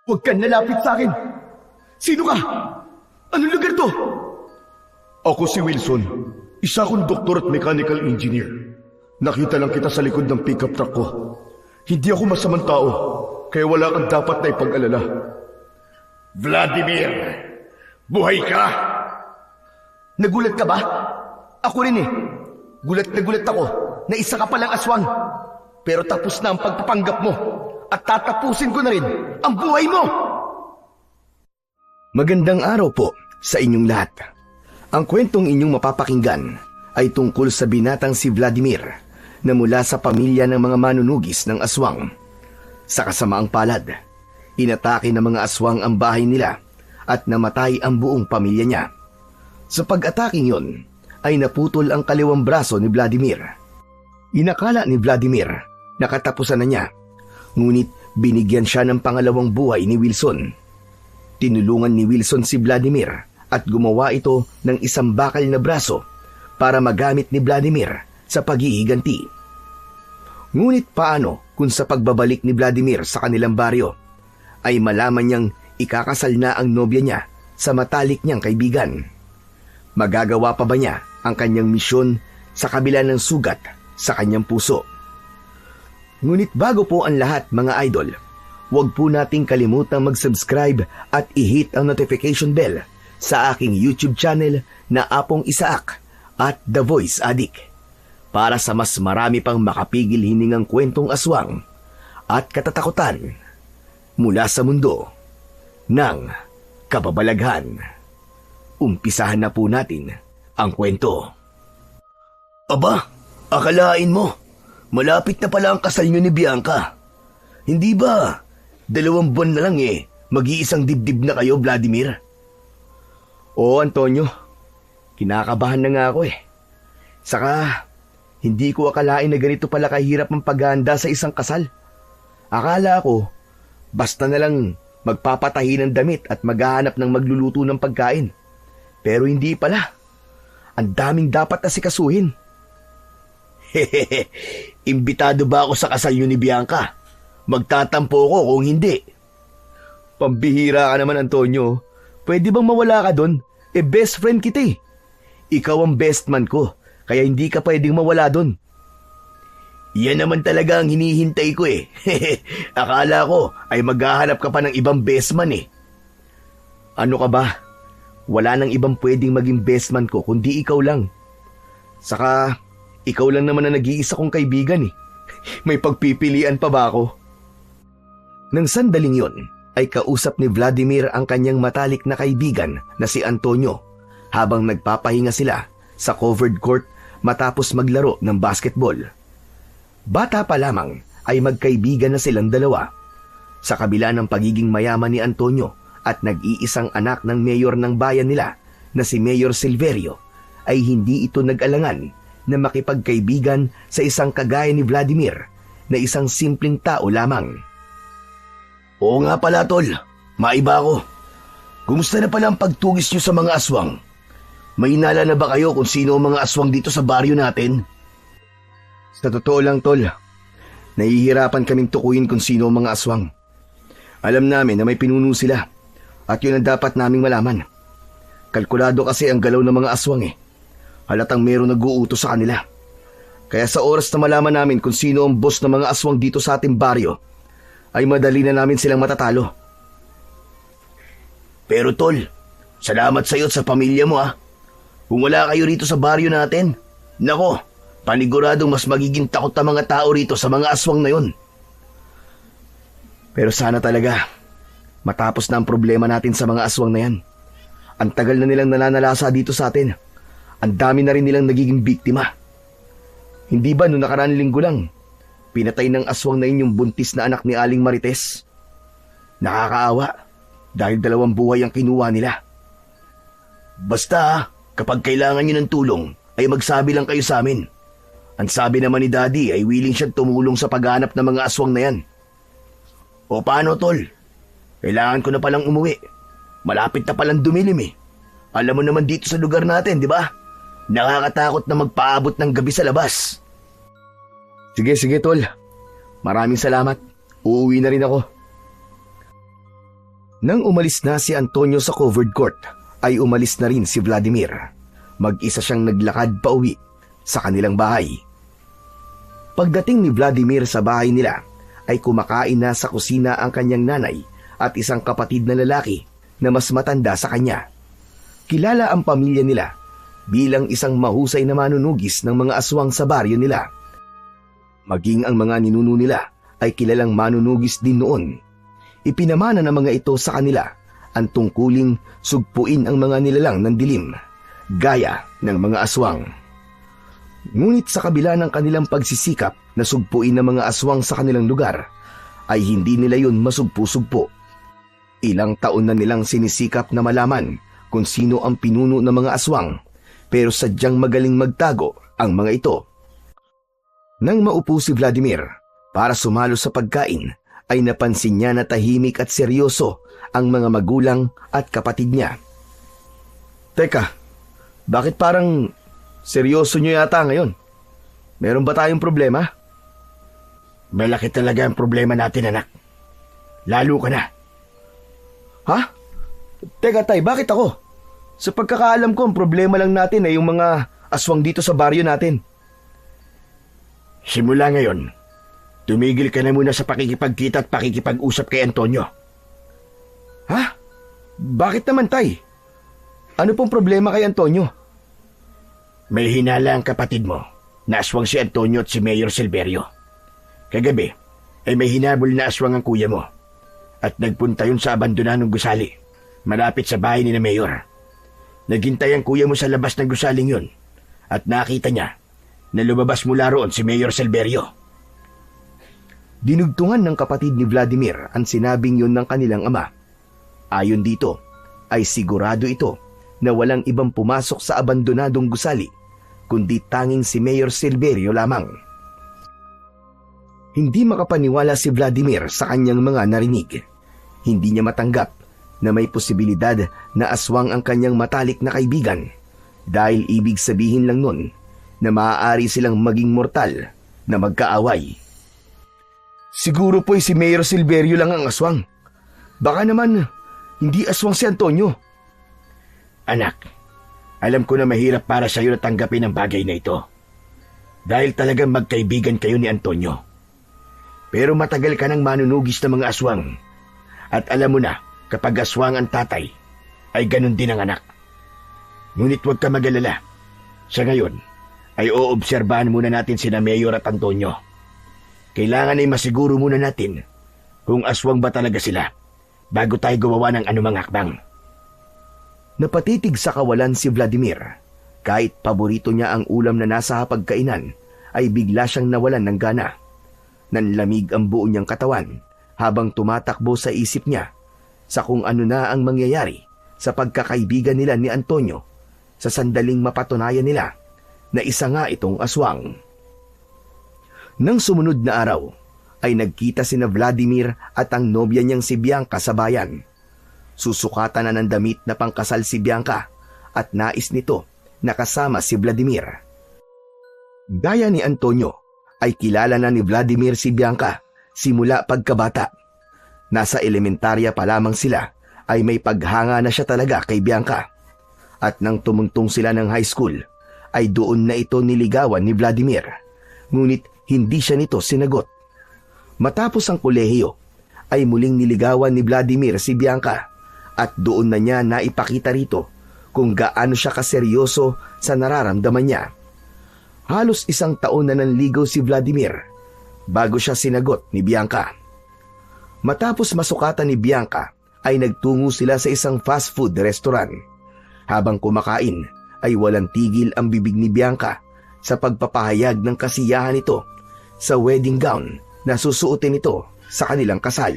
Huwag kang lalapit sa akin! Sino ka? Anong lugar to? Ako si Wilson. Isa akong doktor at mechanical engineer. Nakita lang kita sa likod ng pickup truck ko. Hindi ako masamang tao, kaya wala kang dapat na ipag-alala. Vladimir, buhay ka? Nagulat ka ba? Ako rin eh. Gulat na gulat ako na isa ka palang aswang. Pero tapos na ang pagpapanggap mo at tatapusin ko na rin ang buhay mo! Magandang araw po sa inyong lahat. Ang kwentong inyong mapapakinggan ay tungkol sa binatang si Vladimir na mula sa pamilya ng mga manunugis ng aswang. Sa kasamaang palad, inatake ng mga aswang ang bahay nila at namatay ang buong pamilya niya. Sa pag-ataking yon, ay naputol ang kaliwang braso ni Vladimir. Inakala ni Vladimir na katapusan na niya, ngunit binigyan siya ng pangalawang buhay ni Wilson. Tinulungan ni Wilson si Vladimir at gumawa ito ng isang bakal na braso para magamit ni Vladimir sa paghihiganti. Ngunit paano kung sa pagbabalik ni Vladimir sa kanilang baryo ay malaman niyang ikakasal na ang nobya niya sa matalik niyang kaibigan? Magagawa pa ba niya ang kanyang misyon sa kabila ng sugat sa kanyang puso? Ngunit bago po ang lahat mga idol, huwag po nating kalimutang mag-subscribe at i-hit ang notification bell sa aking YouTube channel na Apong Isaak at The Voice Addict para sa mas marami pang makapigil hiningang kwentong aswang at katatakutan mula sa mundo ng kababalaghan. Umpisahan na po natin ang kwento. Aba, akalain mo, malapit na pala ang kasal niyo ni Bianca. Hindi ba, 2 buwan na lang mag-iisang dibdib na kayo, Vladimir? Oo, Antonio, kinakabahan na nga ako Saka, hindi ko akalain na ganito pala kahirap ang paghahanda sa isang kasal. Akala ko, basta na lang magpapatahi ng damit at maghahanap ng magluluto ng pagkain. Pero hindi pala. Ang daming dapat asikasuhin. Hehehe, imbitado ba ako sa kasal niyo ni Bianca? Magtatampo ko kung hindi. Pambihira ka naman, Antonio. Pwede bang mawala ka doon? Best friend kita Ikaw ang best man ko, kaya hindi ka pwedeng mawala doon. Yan naman talaga ang hinihintay ko Akala ko ay maghahanap ka pa ng ibang best man Ano ka ba? Wala nang ibang pwedeng maging best man ko kundi ikaw lang. Saka, ikaw lang naman na nag-iisa kong kaibigan May pagpipilian pa ba ako? Nang sandaling yon, ay kausap ni Vladimir ang kanyang matalik na kaibigan na si Antonio habang nagpapahinga sila sa covered court matapos maglaro ng basketball. Bata pa lamang ay magkaibigan na silang dalawa. Sa kabila ng pagiging mayaman ni Antonio at nag-iisang anak ng mayor ng bayan nila na si Mayor Silverio, ay hindi ito nag-alangan na makipagkaibigan sa isang kagaya ni Vladimir na isang simpleng tao lamang. Oo nga pala, tol. Maiba ako. Kumusta na pala ang pagtugis niyo sa mga aswang? May hinala na ba kayo kung sino ang mga aswang dito sa baryo natin? Sa totoo lang, tol, nahihirapan kaming tukuyin kung sino ang mga aswang. Alam namin na may pinuno sila at yun ang dapat naming malaman. Kalkulado kasi ang galaw ng mga aswang Halatang mayroong nag-uutos sa kanila. Kaya sa oras na malaman namin kung sino ang boss ng mga aswang dito sa ating baryo, ay madali na namin silang matatalo. Pero tol, salamat sa iyo at sa pamilya mo Kung wala kayo rito sa baryo natin, nako, paniguradong mas magiging takot ang mga tao rito sa mga aswang na yun. Pero sana talaga, matapos na ang problema natin sa mga aswang na yan. Ang tagal na nilang nananalasa dito sa atin. Ang dami na rin nilang nagiging biktima. Hindi ba noong nakaraang linggo lang, pinatay ng aswang na inyong buntis na anak ni Aling Marites? Nakakaawa dahil 2 buhay ang kinuha nila. Basta kapag kailangan nyo ng tulong, ay magsabi lang kayo sa amin. Ang sabi naman ni Daddy ay willing siyang tumulong sa paghanap ng mga aswang na yan. O paano, tol? Kailangan ko na palang umuwi. Malapit na palang dumilim Alam mo naman dito sa lugar natin, di ba? Nakakatakot na magpaabot ng gabi sa labas. Sige, tol. Maraming salamat. Uuwi na rin ako. Nang umalis na si Antonio sa covered court, ay umalis na rin si Vladimir. Mag-isa siyang naglakad pauwi sa kanilang bahay. Pagdating ni Vladimir sa bahay nila, ay kumakain na sa kusina ang kanyang nanay at isang kapatid na lalaki na mas matanda sa kanya. Kilala ang pamilya nila bilang isang mahusay na manunugis ng mga aswang sa baryo nila. Maging ang mga ninuno nila ay kilalang manunugis din noon. Ipinamana ng mga ito sa kanila ang tungkuling sugpuin ang mga nilalang ng dilim, gaya ng mga aswang. Ngunit sa kabila ng kanilang pagsisikap na sugpuin ng mga aswang sa kanilang lugar, ay hindi nila yun masugpo-sugpo. Ilang taon na nilang sinisikap na malaman kung sino ang pinuno ng mga aswang, pero sadyang magaling magtago ang mga ito. Nang maupo si Vladimir para sumalo sa pagkain, ay napansin niya na tahimik at seryoso ang mga magulang at kapatid niya. Teka, bakit parang seryoso niyo yata ngayon? Meron ba tayong problema? Malaki talaga ang problema natin, anak. Lalo ka na. Ha? Teka tay, bakit ako? Sa pagkakaalam ko, ang problema lang natin ay yung mga aswang dito sa baryo natin. Simula ngayon, tumigil ka na muna sa pakikipagkita at pakikipag-usap kay Antonio. Ha? Bakit naman tay? Ano pong problema kay Antonio? May hinala ang kapatid mo na aswang si Antonio at si Mayor Silverio. Kagabi ay may hinabol na aswang ang kuya mo at nagpunta yun sa abandonadong gusali malapit sa bahay ni na Mayor. Naghintay ang kuya mo sa labas ng gusaling yun at nakita niya na lumabas mula roon si Mayor Silverio. Dinugtungan ng kapatid ni Vladimir ang sinabing yun ng kanilang ama. Ayon dito, ay sigurado ito na walang ibang pumasok sa abandonadong gusali, kundi tanging si Mayor Silverio lamang. Hindi makapaniwala si Vladimir sa kanyang mga narinig. Hindi niya matanggap na may posibilidad na aswang ang kanyang matalik na kaibigan, dahil ibig sabihin lang nun na maaari silang maging mortal na magkaaway. Siguro po'y si Mayor Silverio lang ang aswang. Baka naman hindi aswang si Antonio. Anak, alam ko na mahirap para sa iyo na tanggapin ang bagay na ito. Dahil talagang magkaibigan kayo ni Antonio. Pero matagal ka nang manunugis ng mga aswang. At alam mo na, kapag aswang ang tatay, ay ganun din ang anak. Ngunit huwag ka mag-alala. Sa ngayon, ay oobserbahan muna natin sina Mayor at Antonio. Kailangan ay masiguro muna natin kung aswang ba talaga sila bago tayo gumawa ng anumang hakbang. Napatitig sa kawalan si Vladimir. Kahit paborito niya ang ulam na nasa hapagkainan, ay bigla siyang nawalan ng gana. Nanlamig ang buo niyang katawan habang tumatakbo sa isip niya sa kung ano na ang mangyayari sa pagkakaibigan nila ni Antonio sa sandaling mapatunayan nila na isa nga itong aswang. Nang sumunod na araw, ay nagkita sina Vladimir at ang nobya niyang si Bianca sa bayan. Susukatan na ng damit na pangkasal si Bianca at nais nito na kasama si Vladimir. Gaya ni Antonio, ay kilala na ni Vladimir si Bianca simula pagkabata. Nasa elementarya pa lamang sila ay may paghanga na siya talaga kay Bianca. At nang tumungtong sila ng high school, ay doon na ito niligawan ni Vladimir. Ngunit hindi siya nito sinagot. Matapos ang kolehiyo, ay muling niligawan ni Vladimir si Bianca at doon na niya naipakita rito kung gaano siya kaseryoso sa nararamdaman niya. Halos 1 taon na nanligaw si Vladimir bago siya sinagot ni Bianca. Matapos masukatan ni Bianca, ay nagtungo sila sa isang fast food restaurant. Habang kumakain, ay walang tigil ang bibig ni Bianca sa pagpapahayag ng kasiyahan nito sa wedding gown na susuotin nito sa kanilang kasal.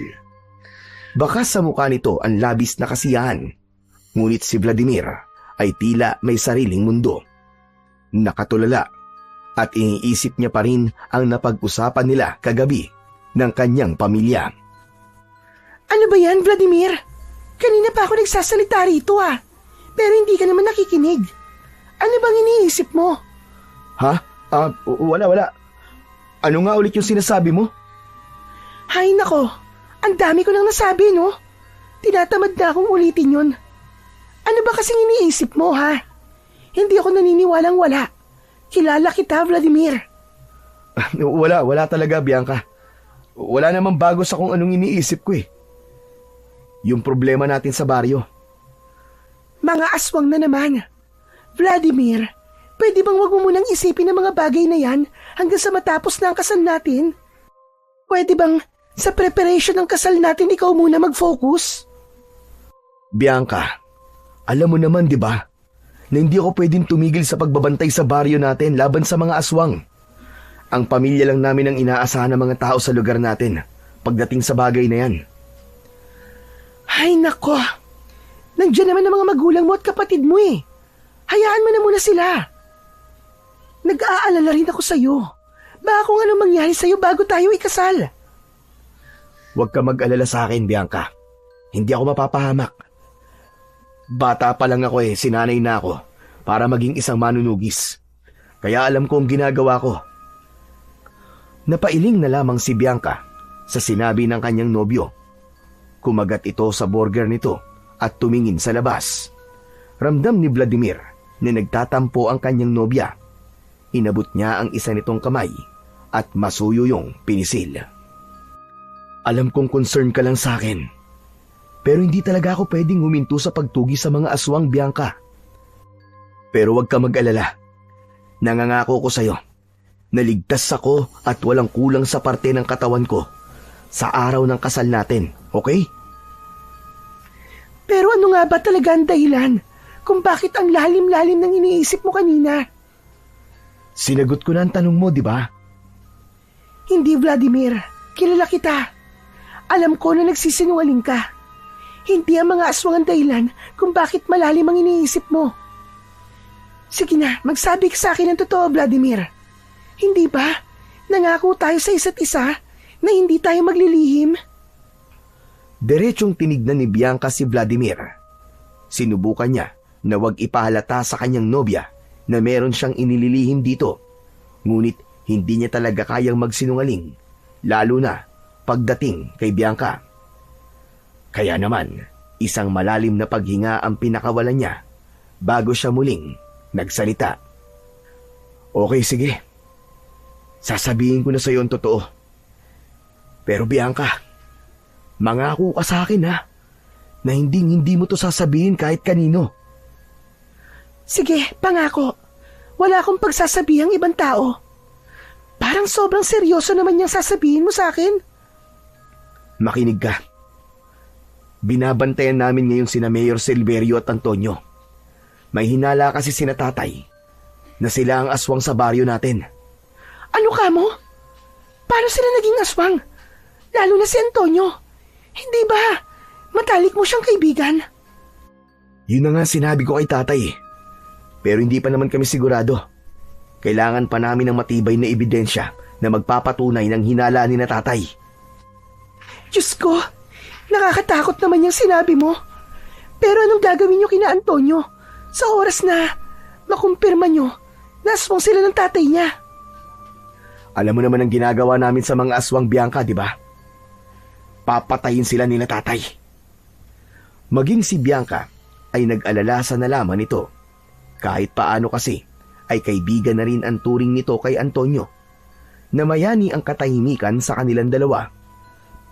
Baka sa mukha nito ang labis na kasiyahan, ngunit si Vladimir ay tila may sariling mundo. Nakatulala at iniisip niya pa rin ang napag-usapan nila kagabi ng kanyang pamilya. Ano ba yan, Vladimir? Kanina pa ako nagsasalita rito pero hindi ka naman nakikinig. Ano bang iniisip mo? Ha? Wala. Ano nga ulit yung sinasabi mo? Hay nako, ang dami ko nang nasabi, no? Tinatamad na akong ulitin yun. Ano ba kasing iniisip mo, ha? Hindi ako naniniwalang wala. Kilala kita, Vladimir. Wala talaga, Bianca. Wala namang bago sa kung anong iniisip ko eh. Yung problema natin sa baryo. Mga aswang na naman. Vladimir, pwede bang wag mo munang isipin ang mga bagay na yan hanggang sa matapos na ang kasal natin? Pwede bang sa preparation ng kasal natin ikaw muna mag-focus? Bianca, alam mo naman, di ba, na hindi ako pwedeng tumigil sa pagbabantay sa baryo natin laban sa mga aswang. Ang pamilya lang namin ang inaasahan ng mga tao sa lugar natin pagdating sa bagay na yan. Ay nako, nandiyan naman ang mga magulang mo at kapatid mo eh. Hayaan mo na muna sila. Nag-aalala rin ako sa'yo. Baka kung anong mangyari sa'yo bago tayo ikasal. Huwag ka mag-alala sa akin, Bianca. Hindi ako mapapahamak. Bata pa lang ako sinanay na ako para maging isang manunugis. Kaya alam ko ang ginagawa ko. Napailing na lamang si Bianca sa sinabi ng kanyang nobyo. Kumagat ito sa burger nito at tumingin sa labas. Ramdam ni Vladimir na nagtatampo ang kanyang nobya. Inabot niya ang isa nitong kamay at masuyo yung pinisil. Alam kong concern ka lang sa akin. Pero hindi talaga ako pwedeng huminto sa pagtugi sa mga aswang, Bianca. Pero huwag ka mag-alala. Nangangako ko sa'yo. Naligtas ako at walang kulang sa parte ng katawan ko sa araw ng kasal natin, okay? Pero ano nga ba talaga ang dahilan kung bakit ang lalim-lalim ng iniisip mo kanina? Sinagot ko na ang tanong mo, di ba? Hindi, Vladimir. Kilala kita. Alam ko na nagsisinungaling ka. Hindi ang mga aswang ang dahilan kung bakit malalim ang iniisip mo. Sige na, magsabi ka sa akin ng totoo, Vladimir. Hindi ba? Nangako tayo sa isa't isa na hindi tayo maglilihim? Diretsong tinignan ni Bianca si Vladimir. Sinubukan niya na huwag ipahalata sa kanyang nobya na meron siyang inililihim dito. Ngunit hindi niya talaga kayang magsinungaling, lalo na pagdating kay Bianca. Kaya naman, isang malalim na paghinga ang pinakawalan niya bago siya muling nagsalita. Okay, sige. Sasabihin ko na sa iyo ang totoo. Pero Bianca, mangako ka sa akin na hindi mo to sasabihin kahit kanino. Sige, pangako. Wala akong pagsasabihang ibang tao. Parang sobrang seryoso naman niyang sasabihin mo sa akin. Makinig ka. Binabantayan namin ngayon sina Mayor Silverio at Antonio. May hinala kasi sina tatay na sila ang aswang sa baryo natin. Ano ka mo? Paano sila naging aswang? Lalo na si Antonio. Hindi ba? Matalik mo siyang kaibigan. Yun na nga sinabi ko kay tatay. Pero hindi pa naman kami sigurado. Kailangan pa namin ng matibay na ebidensya na magpapatunay ng hinala ni na tatay. Diyos ko, nakakatakot naman yung sinabi mo. Pero anong gagawin niyo kina Antonio sa oras na makumpirma niyo na aswang sila ng tatay niya? Alam mo naman ang ginagawa namin sa mga aswang, Bianca, di ba? Papatayin sila nila tatay. Maging si Bianca ay nag-alala sa nalaman nito. Kahit paano kasi ay kaibigan na rin ang turing nito kay Antonio. Namayani ang katahimikan sa kanilang dalawa.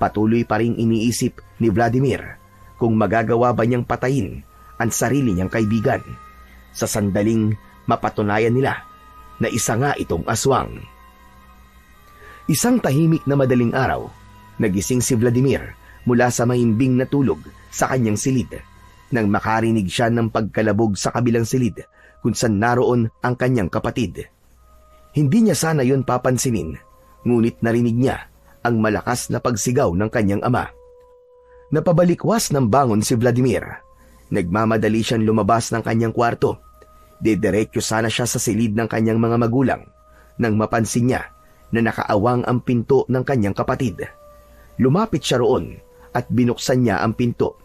Patuloy pa ring iniisip ni Vladimir kung magagawa ba niyang patayin ang sarili niyang kaibigan sa sandaling mapatunayan nila na isa nga itong aswang. Isang tahimik na madaling araw, nagising si Vladimir mula sa mahimbing na tulog sa kanyang silid nang makarinig siya ng pagkalabog sa kabilang silid kung saan naroon ang kanyang kapatid. Hindi niya sana yon papansinin, ngunit narinig niya ang malakas na pagsigaw ng kanyang ama. Napabalikwas ng bangon si Vladimir. Nagmamadali siyang lumabas ng kanyang kwarto. Didiretso sana siya sa silid ng kanyang mga magulang nang mapansin niya na nakaawang ang pinto ng kanyang kapatid. Lumapit siya roon at binuksan niya ang pinto.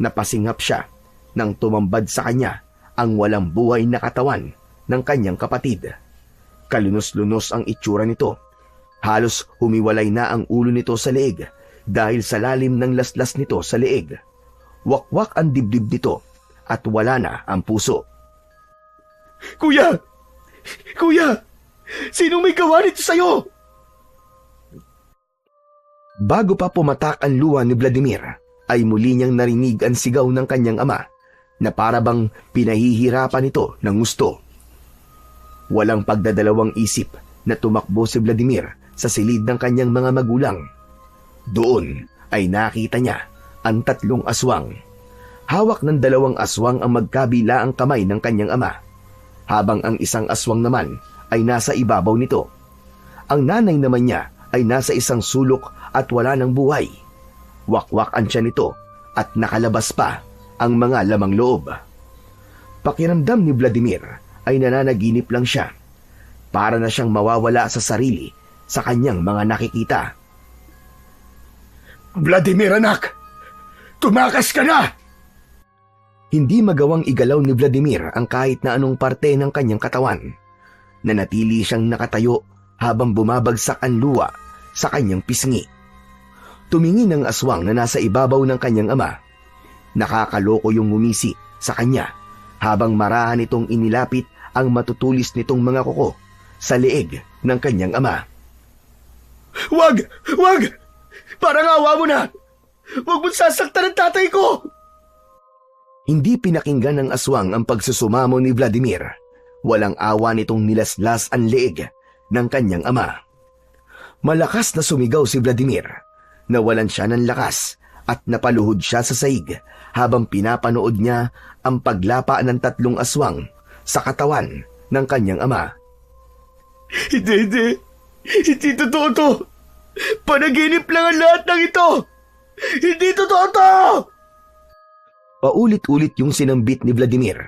Napasinghap siya nang tumambad sa kanya ang walang buhay na katawan ng kanyang kapatid. Kalunos-lunos ang itsura nito. Halos humiwalay na ang ulo nito sa leeg dahil sa lalim ng laslas nito sa leeg. Wakwak ang dibdib nito at wala na ang puso. Kuya! Kuya! Sino may gawa nito sa'yo? Bago pa pumatak ang luha ni Vladimir, ay muli niyang narinig ang sigaw ng kanyang ama na parabang pinahihirapan ito ng gusto. Walang pagdadalawang isip na tumakbo si Vladimir sa silid ng kanyang mga magulang. Doon ay nakita niya ang 3 aswang. Hawak ng 2 aswang ang magkabila ang kamay ng kanyang ama, habang ang isang aswang naman ay nasa ibabaw nito. Ang nanay naman niya ay nasa isang sulok at wala ng buhay. Wakwak ang tiyan nito at nakalabas pa ang mga lamang loob. Pakiramdam ni Vladimir ay nananaginip lang siya. Para na siyang mawawala sa sarili sa kanyang mga nakikita. Vladimir, anak! Tumakas ka na! Hindi magawang igalaw ni Vladimir ang kahit na anong parte ng kanyang katawan. Nanatili siyang nakatayo habang bumabagsak ang luha sa kanyang pisngi. Tumingin ang aswang na nasa ibabaw ng kanyang ama. Nakakaloko yung ngumisi sa kanya habang marahan itong inilapit ang matutulis nitong mga kuko sa leeg ng kanyang ama. Wag! Wag! Parang awa mo na! Wag mo sasaktan ang tatay ko! Hindi pinakinggan ng aswang ang pagsusumamo ni Vladimir. Walang awa nitong nilaslas ang leeg ng kanyang ama. Malakas na sumigaw si Vladimir. Nawalan siya ng lakas at napaluhod siya sa saig habang pinapanood niya ang paglapa ng 3 aswang sa katawan ng kanyang ama. Hindi. Hindi totoo to. Panaginip lang ang lahat ng ito. Hindi totoo to! Paulit-ulit yung sinambit ni Vladimir.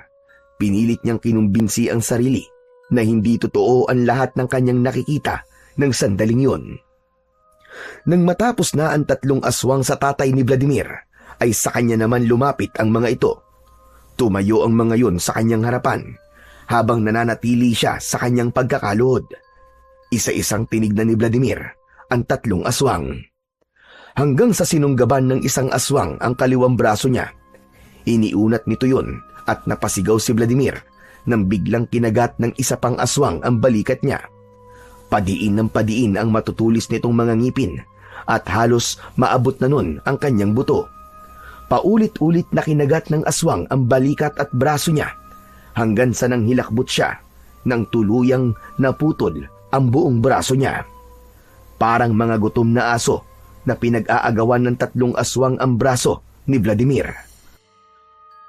Pinilit niyang kinumbinsi ang sarili na hindi totoo ang lahat ng kanyang nakikita ng sandaling yun. Nang matapos na ang 3 aswang sa tatay ni Vladimir, ay sa kanya naman lumapit ang mga ito. Tumayo ang mga yun sa kanyang harapan, habang nananatili siya sa kanyang pagkakaluhod. Isa-isang tinignan ni Vladimir ang 3 aswang. Hanggang sa sinunggaban ng isang aswang ang kaliwang braso niya. Iniunat nito yun at napasigaw si Vladimir nang biglang kinagat ng isa pang aswang ang balikat niya. Padiin ng padiin ang matutulis nitong mga ngipin at halos maabot na nun ang kanyang buto. Paulit-ulit na kinagat ng aswang ang balikat at braso niya hanggang sa nang hilakbot siya nang tuluyang naputol ang buong braso niya. Parang mga gutom na aso na pinag-aagawan ng 3 aswang ang braso ni Vladimir.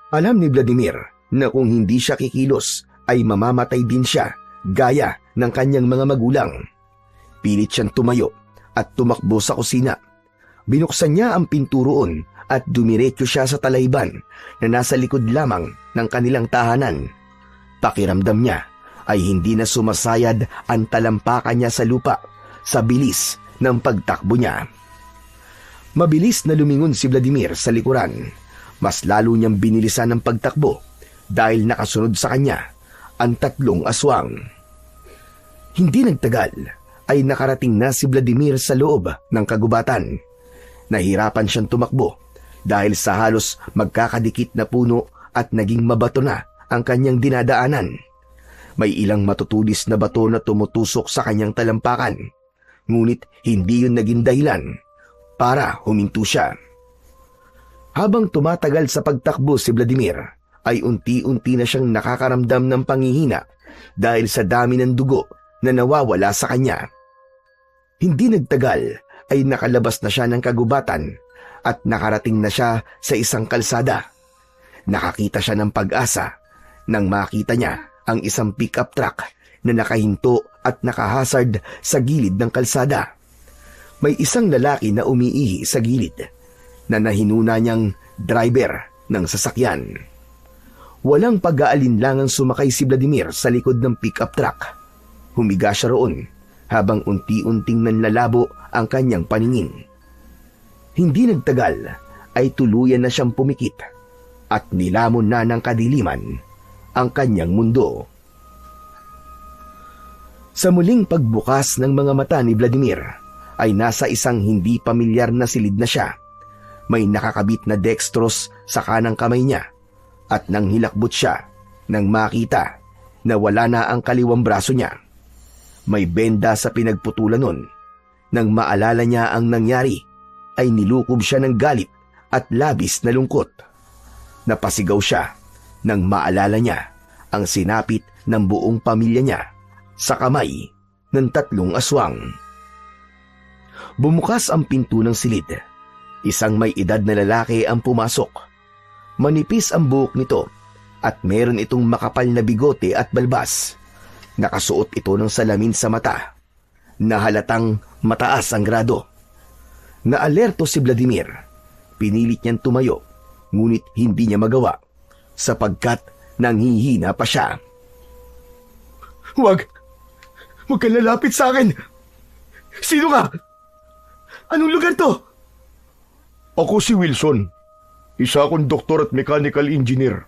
Alam ni Vladimir na kung hindi siya kikilos ay mamamatay din siya gaya ng kanyang mga magulang. Pilit siyang tumayo at tumakbo sa kusina. Binuksan niya ang pinto roon at dumiretso siya sa talayban na nasa likod lamang ng kanilang tahanan. Pakiramdam niya ay hindi na sumasayad ang talampakan niya sa lupa sa bilis ng pagtakbo niya. Mabilis na lumingon si Vladimir sa likuran. Mas lalo niyang binilisan ang pagtakbo dahil nakasunod sa kanya ang 3 aswang. Hindi nagtagal ay nakarating na si Vladimir sa loob ng kagubatan. Nahirapan siyang tumakbo dahil sa halos magkakadikit na puno at naging mabato na ang kanyang dinadaanan. May ilang matutulis na bato na tumutusok sa kanyang talampakan, ngunit hindi yun naging dahilan para huminto siya. Habang tumatagal sa pagtakbo si Vladimir, ay unti-unti na siyang nakakaramdam ng panghihina dahil sa dami ng dugo na nawawala sa kanya. Hindi nagtagal ay nakalabas na siya ng kagubatan at nakarating na siya sa isang kalsada. Nakakita siya ng pag-asa nang makita niya ang isang pick-up truck na nakahinto at nakahazard sa gilid ng kalsada. May isang lalaki na umiihi sa gilid na nahinuna niyang driver ng sasakyan. Walang pag-aalinlangang sumakay si Vladimir sa likod ng pick-up truck. Humiga siya roon habang unti-unting nanlalabo ang kanyang paningin. Hindi nagtagal ay tuluyan na siyang pumikit at nilamon na ng kadiliman ang kanyang mundo. Sa muling pagbukas ng mga mata ni Vladimir ay nasa isang hindi pamilyar na silid na siya. may nakakabit na dextrose sa kanang kamay niya at nang hilakbot siya nang makita na wala na ang kaliwang braso niya. May benda sa pinagputulan nun. Nang maalala niya ang nangyari, ay nilukob siya ng galit at labis na lungkot. Napasigaw siya nang maalala niya ang sinapit ng buong pamilya niya sa kamay ng 3 aswang. Bumukas ang pinto ng silid. Isang may edad na lalaki ang pumasok. Manipis ang buhok nito at meron itong makapal na bigote at balbas. Nakasuot ito ng salamin sa mata na halatang mataas ang grado. Naalerto si Vladimir. Pinilit niyang tumayo, ngunit hindi niya magawa sapagkat nanghihina pa siya. Huwag kang lalapit sa akin! Sino ka? Anong lugar to? Ako si Wilson. Isa akong doktor at mechanical engineer.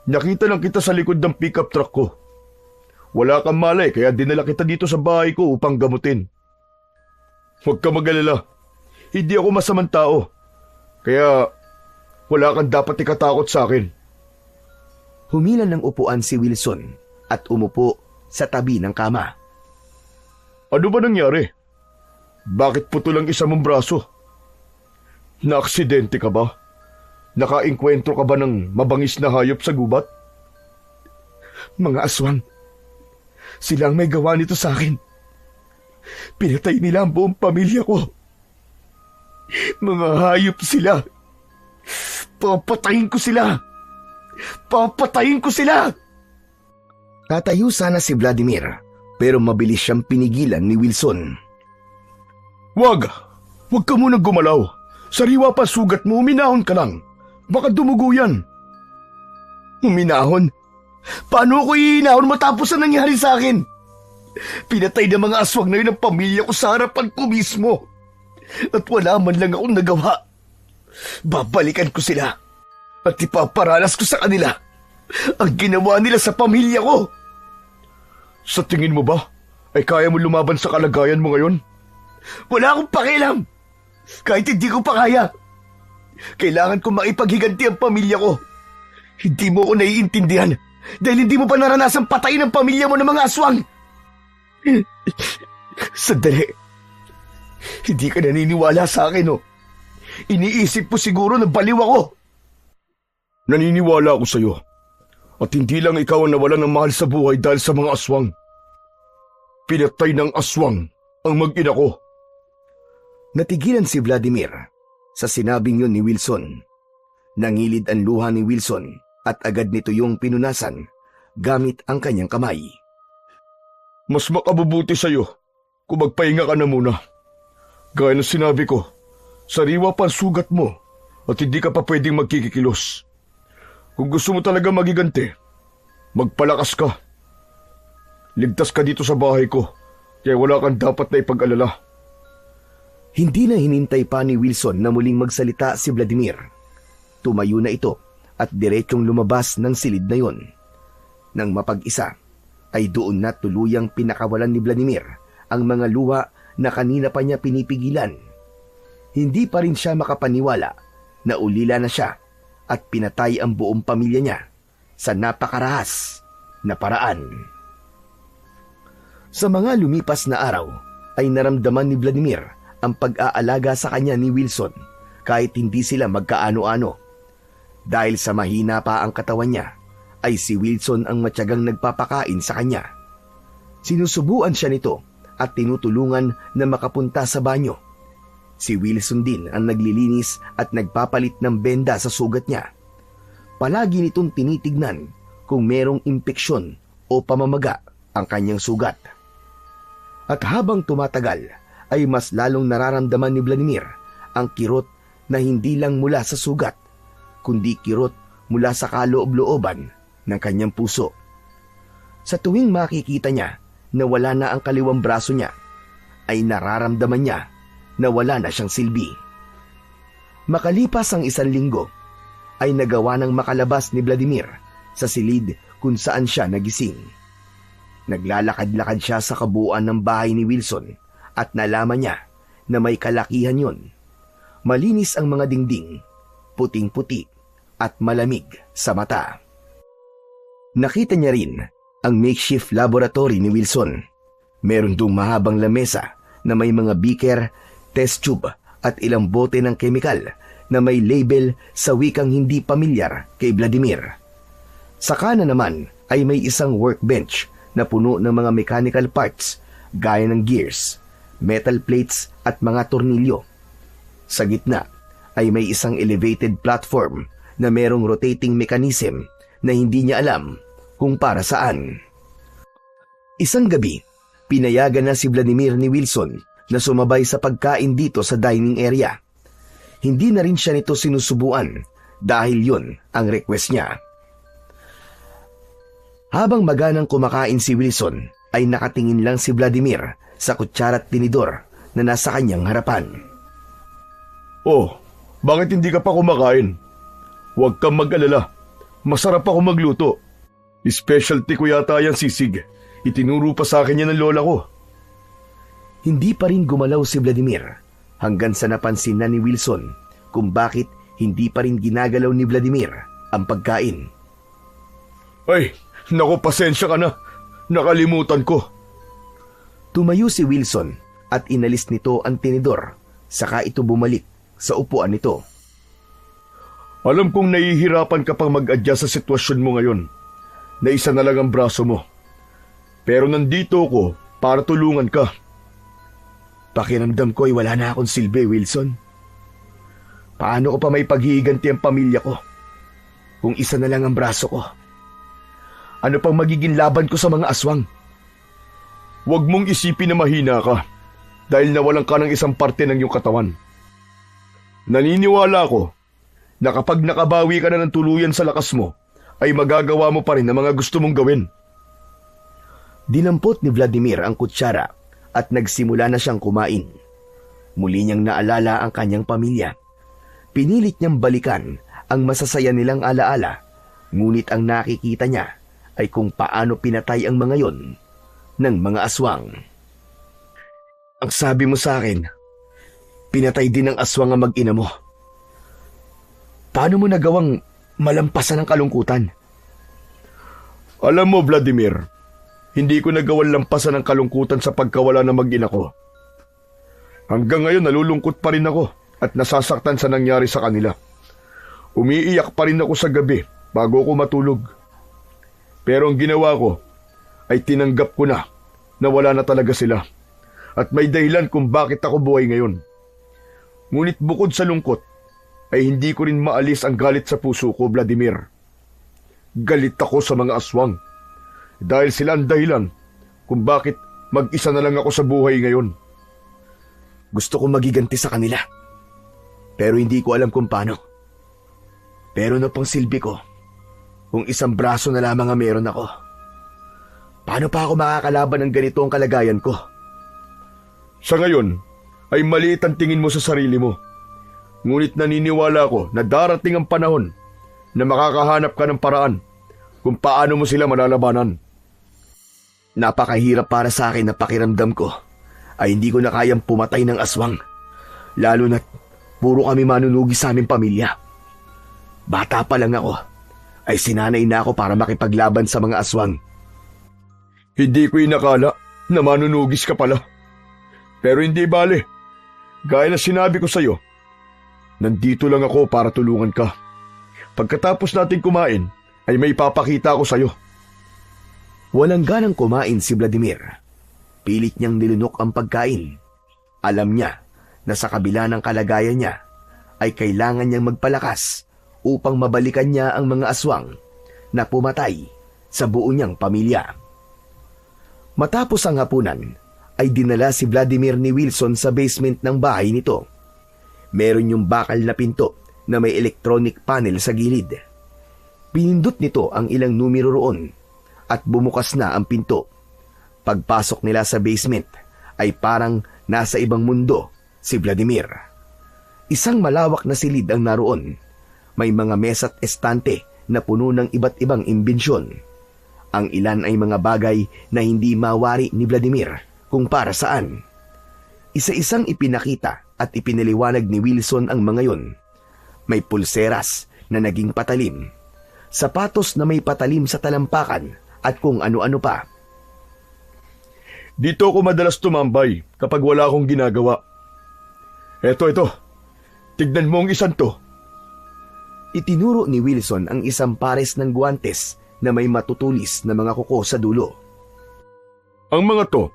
Nakita lang kita sa likod ng pickup truck ko. Wala kang malay kaya dinala kita dito sa bahay ko upang gamutin. Huwag ka mag-alala. Hindi ako masamang tao. Kaya wala kang dapat ikatakot sa akin. Humila ng upuan si Wilson at umupo sa tabi ng kama. Ano ba nangyari? Bakit putol ang isa mong braso? Naaksidente ka ba? Nakainkwentro ka ba ng mabangis na hayop sa gubat? Mga aswang. Sila ang may gawa nito sa akin. Pinatay nila ang buong pamilya ko. Mga hayop sila. Papatayin ko sila. Papatayin ko sila! Tatayo sana si Vladimir, pero mabilis siyang pinigilan ni Wilson. Wag ka munang gumalaw. Sariwa pa sugat mo, uminahon ka lang. Baka dumugo yan. Uminahon? Paano ako iinahon matapos ang nangyari sa akin? Pinatay ng mga aswang na yun ang pamilya ko sa harapan ko mismo. At wala man lang akong nagawa. Babalikan ko sila at ipaparanas ko sa kanila ang ginawa nila sa pamilya ko. Sa tingin mo ba, ay kaya mo lumaban sa kalagayan mo ngayon? Wala akong pakialam. Kahit hindi ko pa kaya. Kailangan kong maipaghiganti ang pamilya ko. Hindi mo ko naiintindihan dahil hindi mo pa naranasan patayin ang pamilya mo ng mga aswang. Sandali. Hindi ka naniniwala sa akin, oh. Iniisip mo siguro na baliw ako. Naniniwala ako sa iyo. At hindi lang ikaw ang nawalan ng mahal sa buhay dahil sa mga aswang. Pinatay ng aswang ang mag-ina ko. Natigilan si Vladimir sa sinabing yun ni Wilson. Nangilid ang luha ni Wilson at agad nito yung pinunasan gamit ang kanyang kamay. Mas makabubuti sa iyo kung magpahinga ka na muna. Gaya ng sinabi ko, sariwa pa ang sugat mo at hindi ka pa pwedeng magkikikilos. Kung gusto mo talaga magiganti, magpalakas ka. Ligtas ka dito sa bahay ko, kaya wala kang dapat na ipag-alala. Hindi na hinintay pa ni Wilson na muling magsalita si Vladimir. Tumayo na ito at diretsong lumabas ng silid na yon. Nang mapag-isa, ay doon na tuluyang pinakawalan ni Vladimir ang mga luha na kanina pa niya pinipigilan. Hindi pa rin siya makapaniwala na ulila na siya at pinatay ang buong pamilya niya sa napakarahas na paraan. Sa mga lumipas na araw ay naramdaman ni Vladimir ang pag-aalaga sa kanya ni Wilson kahit hindi sila magkaano-ano. Dahil sa mahina pa ang katawan niya, ay si Wilson ang matyagang nagpapakain sa kanya. Sinusubuan siya nito at tinutulungan na makapunta sa banyo. Si Wilson din ang naglilinis at nagpapalit ng benda sa sugat niya. Palagi nitong tinitignan kung merong impeksyon o pamamaga ang kanyang sugat. At habang tumatagal, ay mas lalong nararamdaman ni Vladimir ang kirot na hindi lang mula sa sugat, kundi kirot mula sa kaloob-looban ng kanyang puso. Sa tuwing makikita niya na wala na ang kaliwang braso niya, ay nararamdaman niya na wala na siyang silbi. Makalipas ang 1 linggo, ay nagawa ng makalabas ni Vladimir sa silid kung saan siya nagising. Naglalakad-lakad siya sa kabuuan ng bahay ni Wilson at nalaman niya na may kalakihan yon. Malinis ang mga dingding, puting-puti at malamig sa mata. Nakita niya rin ang makeshift laboratory ni Wilson. Meron dong mahabang lamesa na may mga beaker, test tube at ilang bote ng kemikal na may label sa wikang hindi pamilyar kay Vladimir. Sa kanan naman ay may isang workbench na puno ng mga mechanical parts gaya ng gears, metal plates at mga tornilyo. Sa gitna ay may isang elevated platform na merong rotating mechanism na hindi niya alam kung para saan. Isang gabi, pinayagan na si Vladimir ni Wilson na sumabay sa pagkain dito sa dining area. Hindi na rin siya nito sinusubuan dahil yun ang request niya. Habang maganang kumakain si Wilson, ay nakatingin lang si Vladimir sa kutsara at tinidor na nasa kanyang harapan. Oh, bakit hindi ka pa kumakain? Huwag kang mag-alala. Masarap ako magluto. Specialty ko yata yung sisig. Itinuro pa sa akin yan ng lola ko. Hindi pa rin gumalaw si Vladimir hanggang sa napansin na ni Wilson kung bakit hindi pa rin ginagalaw ni Vladimir ang pagkain. Ay, naku, pasensya ka na. Nakalimutan ko. Tumayo si Wilson at inalis nito ang tinidor, saka ito bumalik sa upuan nito. Alam kong nahihirapan ka pang mag-adjust sa sitwasyon mo ngayon, na isa na lang ang braso mo. Pero nandito ako para tulungan ka. Pakiramdam ko ay wala na akong silbi, Wilson. Paano ko pa may paghihiganti ang pamilya ko kung isa na lang ang braso ko? Ano pang magiging laban ko sa mga aswang? Huwag mong isipin na mahina ka dahil nawalan ka ng isang parte ng iyong katawan. Naniniwala ako na kapag nakabawi ka na ng tuluyan sa lakas mo, ay magagawa mo pa rin ang mga gusto mong gawin. Dinampot ni Vladimir ang kutsara at nagsimula na siyang kumain. Muli niyang naalala ang kanyang pamilya. Pinilit niyang balikan ang masasaya nilang alaala, ngunit ang nakikita niya ay kung paano pinatay ang mga yon ng mga aswang. Ang sabi mo sa akin, pinatay din ng aswang ang mag-ina mo. Paano mo nagawang malampasan ang kalungkutan? Alam mo, Vladimir, hindi ko nagawang lampasan ang kalungkutan sa pagkawala ng mag-ina ko. Hanggang ngayon nalulungkot pa rin ako at nasasaktan sa nangyari sa kanila. Umiiyak pa rin ako sa gabi bago ako matulog. Pero ang ginawa ko ay tinanggap ko na wala na talaga sila at may dahilan kung bakit ako buhay ngayon. Ngunit bukod sa lungkot, ay hindi ko rin maalis ang galit sa puso ko, Vladimir. Galit ako sa mga aswang dahil sila ang dahilan kung bakit mag-isa na lang ako sa buhay ngayon. Gusto ko magiganti sa kanila, pero hindi ko alam kung paano. Pero ano pang silbi ko kung isang braso na lamang ang meron ako? Paano pa ako makakalaban ng ganito ang kalagayan ko? Sa ngayon, ay maliit ang tingin mo sa sarili mo. Ngunit naniniwala ako na darating ang panahon na makakahanap ka ng paraan kung paano mo sila malalabanan. Napakahirap para sa akin na pakiramdam ko ay hindi ko na kayang pumatay ng aswang. Lalo na't puro kami manunugi sa aming pamilya. Bata pa lang ako, ay sinanay na ako para makipaglaban sa mga aswang. Hindi ko inakala na manunugis ka pala. Pero hindi bale. Gaya na sinabi ko sa'yo, nandito lang ako para tulungan ka. Pagkatapos natin kumain, ay may papakita ako sa'yo. Walang ganang kumain si Vladimir. Pilit niyang nilunok ang pagkain. Alam niya na sa kabila ng kalagayan niya, ay kailangan niyang magpalakas upang mabalikan niya ang mga aswang na pumatay sa buo niyang pamilya. Matapos ang hapunan, ay dinala si Vladimir ni Wilson sa basement ng bahay nito. Meron yung bakal na pinto na may electronic panel sa gilid. Pinindot nito ang ilang numero roon at bumukas na ang pinto. Pagpasok nila sa basement ay parang nasa ibang mundo si Vladimir. Isang malawak na silid ang naroon. May mga mesa at estante na puno ng iba't ibang imbensyon. Ang ilan ay mga bagay na hindi mawari ni Vladimir kung para saan. Isa-isang ipinakita at ipinaliwanag ni Wilson ang mga yon. May pulseras na naging patalim, sapatos na may patalim sa talampakan at kung ano-ano pa. Dito ako madalas tumambay kapag wala akong ginagawa. Ito. Tignan mo ang isang to. Itinuro ni Wilson ang isang pares ng guwantes na may matutulis na mga kuko sa dulo. Ang mga to,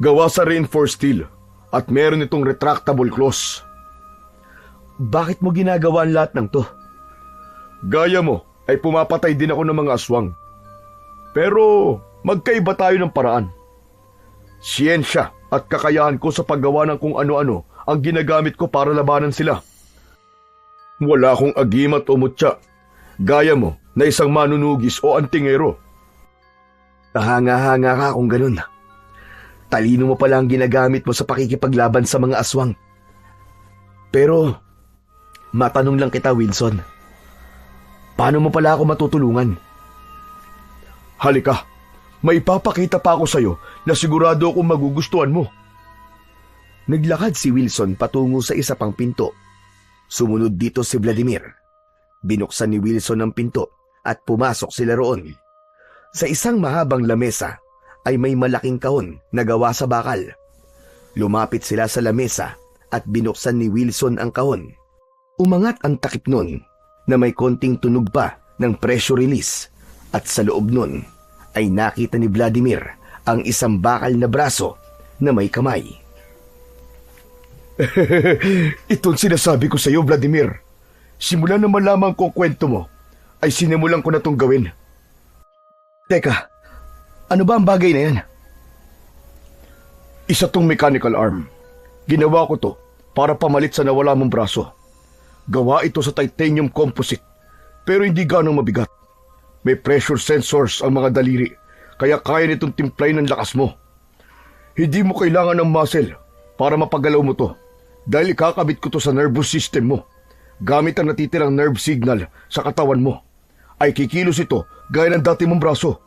gawa sa reinforced steel at meron itong retractable claws. Bakit mo ginagawa ang lahat ng to? Gaya mo ay pumapatay din ako ng mga aswang. Pero magkaiba tayo ng paraan. Siyensya at kakayahan ko sa paggawa ng kung ano-ano ang ginagamit ko para labanan sila. Wala akong agimat o mutya, gaya mo na isang manunugis o antingero. Hanga-hanga ka kung ganun. Talino mo pala ang ginagamit mo sa pakikipaglaban sa mga aswang. Pero, matanong lang kita, Wilson. Paano mo pala ako matutulungan? Halika, may ipapakita pa ako sa'yo na sigurado akong magugustuhan mo. Naglakad si Wilson patungo sa isa pang pinto. Sumunod dito si Vladimir. Binuksan ni Wilson ang pinto at pumasok sila roon. Sa isang mahabang lamesa ay may malaking kahon na gawa sa bakal. Lumapit sila sa lamesa at binuksan ni Wilson ang kahon. Umangat ang takip nun na may konting tunog pa ng pressure release at sa loob nun ay nakita ni Vladimir ang isang bakal na braso na may kamay. Itong sinasabi ko sa iyo, Vladimir. Simula na malaman ko ang kwento mo, ay sinimulan ko na itong gawin. Teka, ano ba ang bagay na yan? Isa tong mechanical arm. Ginawa ko to para pamalit sa nawala mong braso. Gawa ito sa titanium composite, pero hindi ganong mabigat. May pressure sensors ang mga daliri, kaya kaya nitong timplay ng lakas mo. Hindi mo kailangan ng muscle para mapagalaw mo to, dahil ikakabit ko to sa nervous system mo. Gamit ang natitirang nerve signal sa katawan mo, ay kikilos ito gaya ng dati mong braso.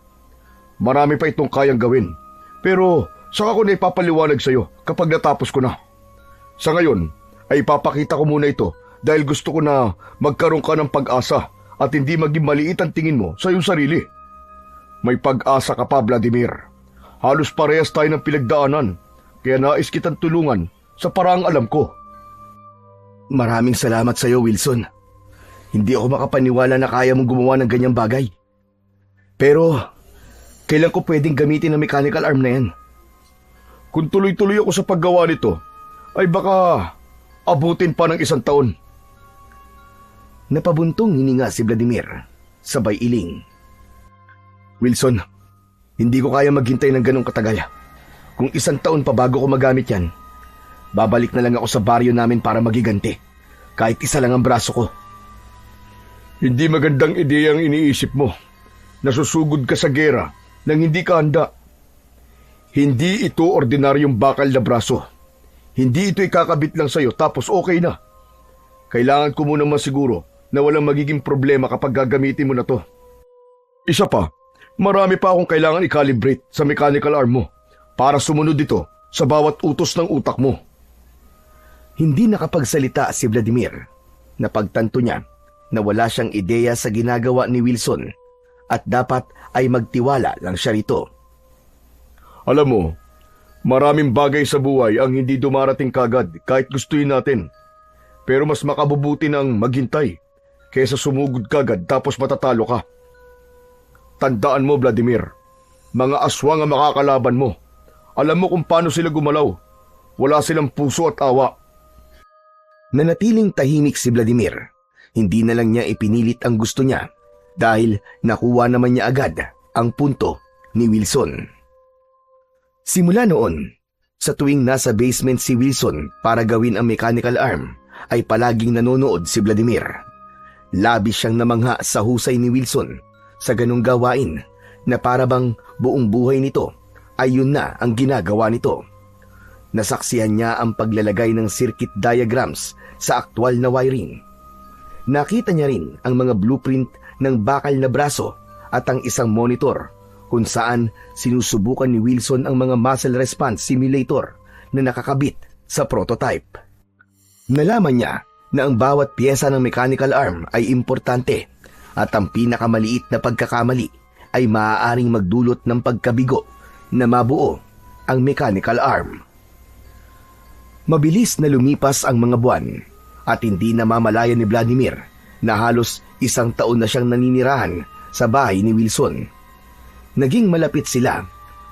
Marami pa itong kayang gawin, pero saka ko na ipapaliwanag sa iyo kapag natapos ko na. Sa ngayon, ay ipapakita ko muna ito dahil gusto ko na magkaroon ka ng pag-asa at hindi maging maliit ang tingin mo sa iyong sarili. May pag-asa ka pa, Vladimir. Halos parehas tayo ng pinagdaanan, kaya nais kitang tulungan sa paraang alam ko. Maraming salamat sa iyo, Wilson. Hindi ako makapaniwala na kaya mong gumawa ng ganyang bagay. Pero, kailan ko pwedeng gamitin ang mechanical arm na yan? Kung tuloy-tuloy ako sa paggawa nito, ay baka abutin pa ng 1 taon. Napabuntong hininga si Vladimir, sabay iling. Wilson, hindi ko kaya maghintay ng ganong katagal. Kung 1 taon pa bago ko magamit yan, babalik na lang ako sa baryo namin para magiganti. Kahit isa lang ang braso ko. Hindi magandang ideya ang iniisip mo. Nasusugod ka sa gera nang hindi ka handa. Hindi ito ordinaryong bakal na braso. Hindi ito ikakabit lang sa'yo tapos okay na. Kailangan ko muna masiguro na walang magiging problema kapag gagamitin mo na to. Isa pa, marami pa akong kailangan i-calibrate sa mechanical arm mo para sumunod ito sa bawat utos ng utak mo. Hindi nakapagsalita si Vladimir. Napagtanto niya na wala siyang ideya sa ginagawa ni Wilson at dapat ay magtiwala lang siya rito. Alam mo, maraming bagay sa buhay ang hindi dumarating kagad kahit gustuin natin. Pero mas makabubuti ng maghintay kaysa sumugod kagad tapos matatalo ka. Tandaan mo, Vladimir, mga aswang ang makakalaban mo. Alam mo kung paano sila gumalaw. Wala silang puso at awa. Nanatiling tahimik si Vladimir. Hindi na lang niya ipinilit ang gusto niya dahil nakuha naman niya agad ang punto ni Wilson. Simula noon, sa tuwing nasa basement si Wilson para gawin ang mechanical arm, ay palaging nanonood si Vladimir. Labis siyang namangha sa husay ni Wilson sa ganung gawain na parabang buong buhay nito ay yun na ang ginagawa nito. Nasaksihan niya ang paglalagay ng circuit diagrams sa aktwal na wiring. Nakita niya rin ang mga blueprint ng bakal na braso at ang isang monitor kung saan sinusubukan ni Wilson ang mga muscle response simulator na nakakabit sa prototype. Nalaman niya na ang bawat piyesa ng mechanical arm ay importante at ang pinakamaliit na pagkakamali ay maaaring magdulot ng pagkabigo na mabuo ang mechanical arm. Mabilis na lumipas ang mga buwan at hindi na mamalayan ni Vladimir na halos 1 taon na siyang naninirahan sa bahay ni Wilson. Naging malapit sila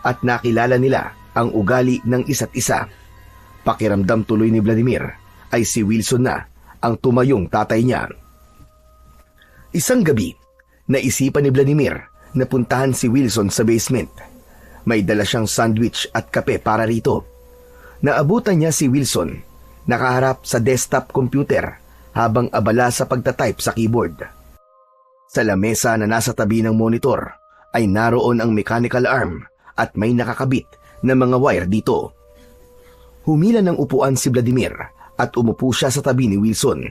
at nakilala nila ang ugali ng isa't isa. Pakiramdam tuloy ni Vladimir ay si Wilson na ang tumayong tatay niya. Isang gabi, naisipan ni Vladimir na puntahan si Wilson sa basement. May dala siyang sandwich at kape para rito. Naabutan niya si Wilson, nakaharap sa desktop computer habang abala sa pagtatype sa keyboard. Sa lamesa na nasa tabi ng monitor ay naroon ang mechanical arm at may nakakabit na mga wire dito. Humila ng upuan si Vladimir at umupo siya sa tabi ni Wilson.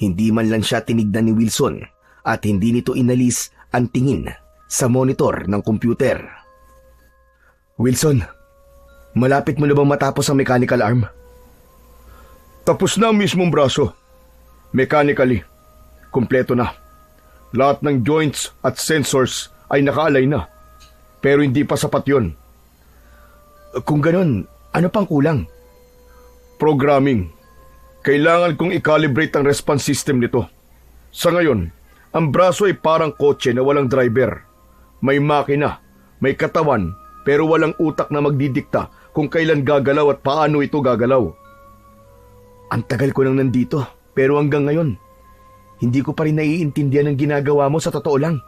Hindi man lang siya tinignan ni Wilson at hindi nito inalis ang tingin sa monitor ng computer. Wilson, malapit mo na bang matapos ang mechanical arm? Tapos na ang mismong braso. Mechanically, kumpleto na. Lahat ng joints at sensors ay nakaalay na. Pero hindi pa sapat yun. Kung ganon, ano pang kulang? Programming. Kailangan kong i-calibrate ang response system nito. Sa ngayon, ang braso ay parang kotse na walang driver. May makina, may katawan, pero walang utak na magdidikta kung kailan gagalaw at paano ito gagalaw. Ang tagal ko nang nandito, pero hanggang ngayon, hindi ko pa rin naiintindihan ang ginagawa mo sa totoo lang.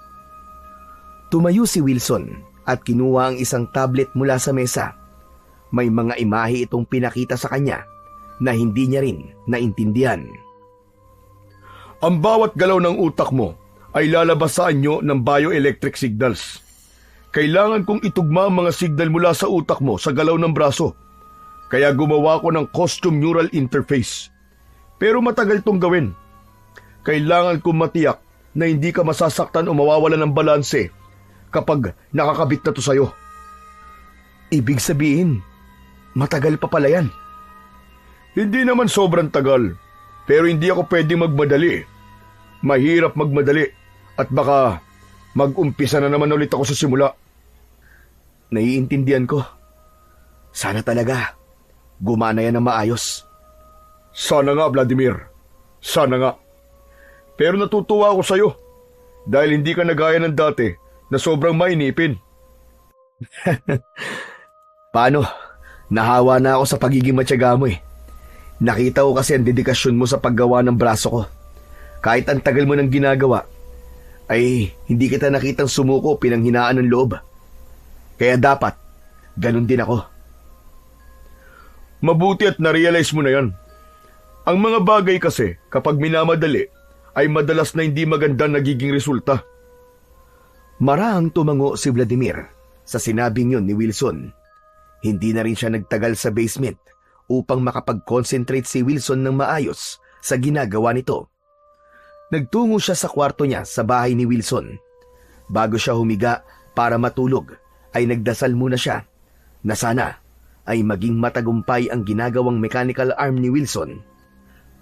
Tumayo si Wilson at kinuha ang isang tablet mula sa mesa. May mga imahe itong pinakita sa kanya na hindi niya rin naintindihan. Ang bawat galaw ng utak mo ay lalabas sa anyo ng bioelectric signals. Kailangan kong itugma ang mga signal mula sa utak mo sa galaw ng braso. Kaya gumawa ko ng custom neural interface. Pero matagal tong gawin. Kailangan kong matiyak na hindi ka masasaktan o mawawala ng balanse kapag nakakabit na to sa'yo. Ibig sabihin, matagal pa pala yan. Hindi naman sobrang tagal, pero hindi ako pwedeng magmadali. Mahirap magmadali at baka mag-umpisa na naman ulit ako sa simula. Naiintindihan ko. Sana talaga gumana yan ng maayos. Sana nga, Vladimir. Sana nga. Pero natutuwa ako sa'yo dahil hindi ka nagaya ng dati na sobrang mainipin. Paano? Nahawa na ako sa pagiging matyaga mo eh. Nakita ko kasi ang dedikasyon mo sa paggawa ng braso ko. Kahit ang tagal mo nang ginagawa, ay hindi kita nakitang sumuko pinanghinaan ng loob. Kaya dapat, ganun din ako. Mabuti at na-realize mo na yan. Ang mga bagay kasi kapag minamadali ay madalas na hindi maganda nagiging resulta. Marahang tumango si Vladimir sa sinabing yun ni Wilson. Hindi na rin siya nagtagal sa basement upang makapag-concentrate si Wilson ng maayos sa ginagawa nito. Nagtungo siya sa kwarto niya sa bahay ni Wilson. Bago siya humiga para matulog, ay nagdasal muna siya na sana ay maging matagumpay ang ginagawang mechanical arm ni Wilson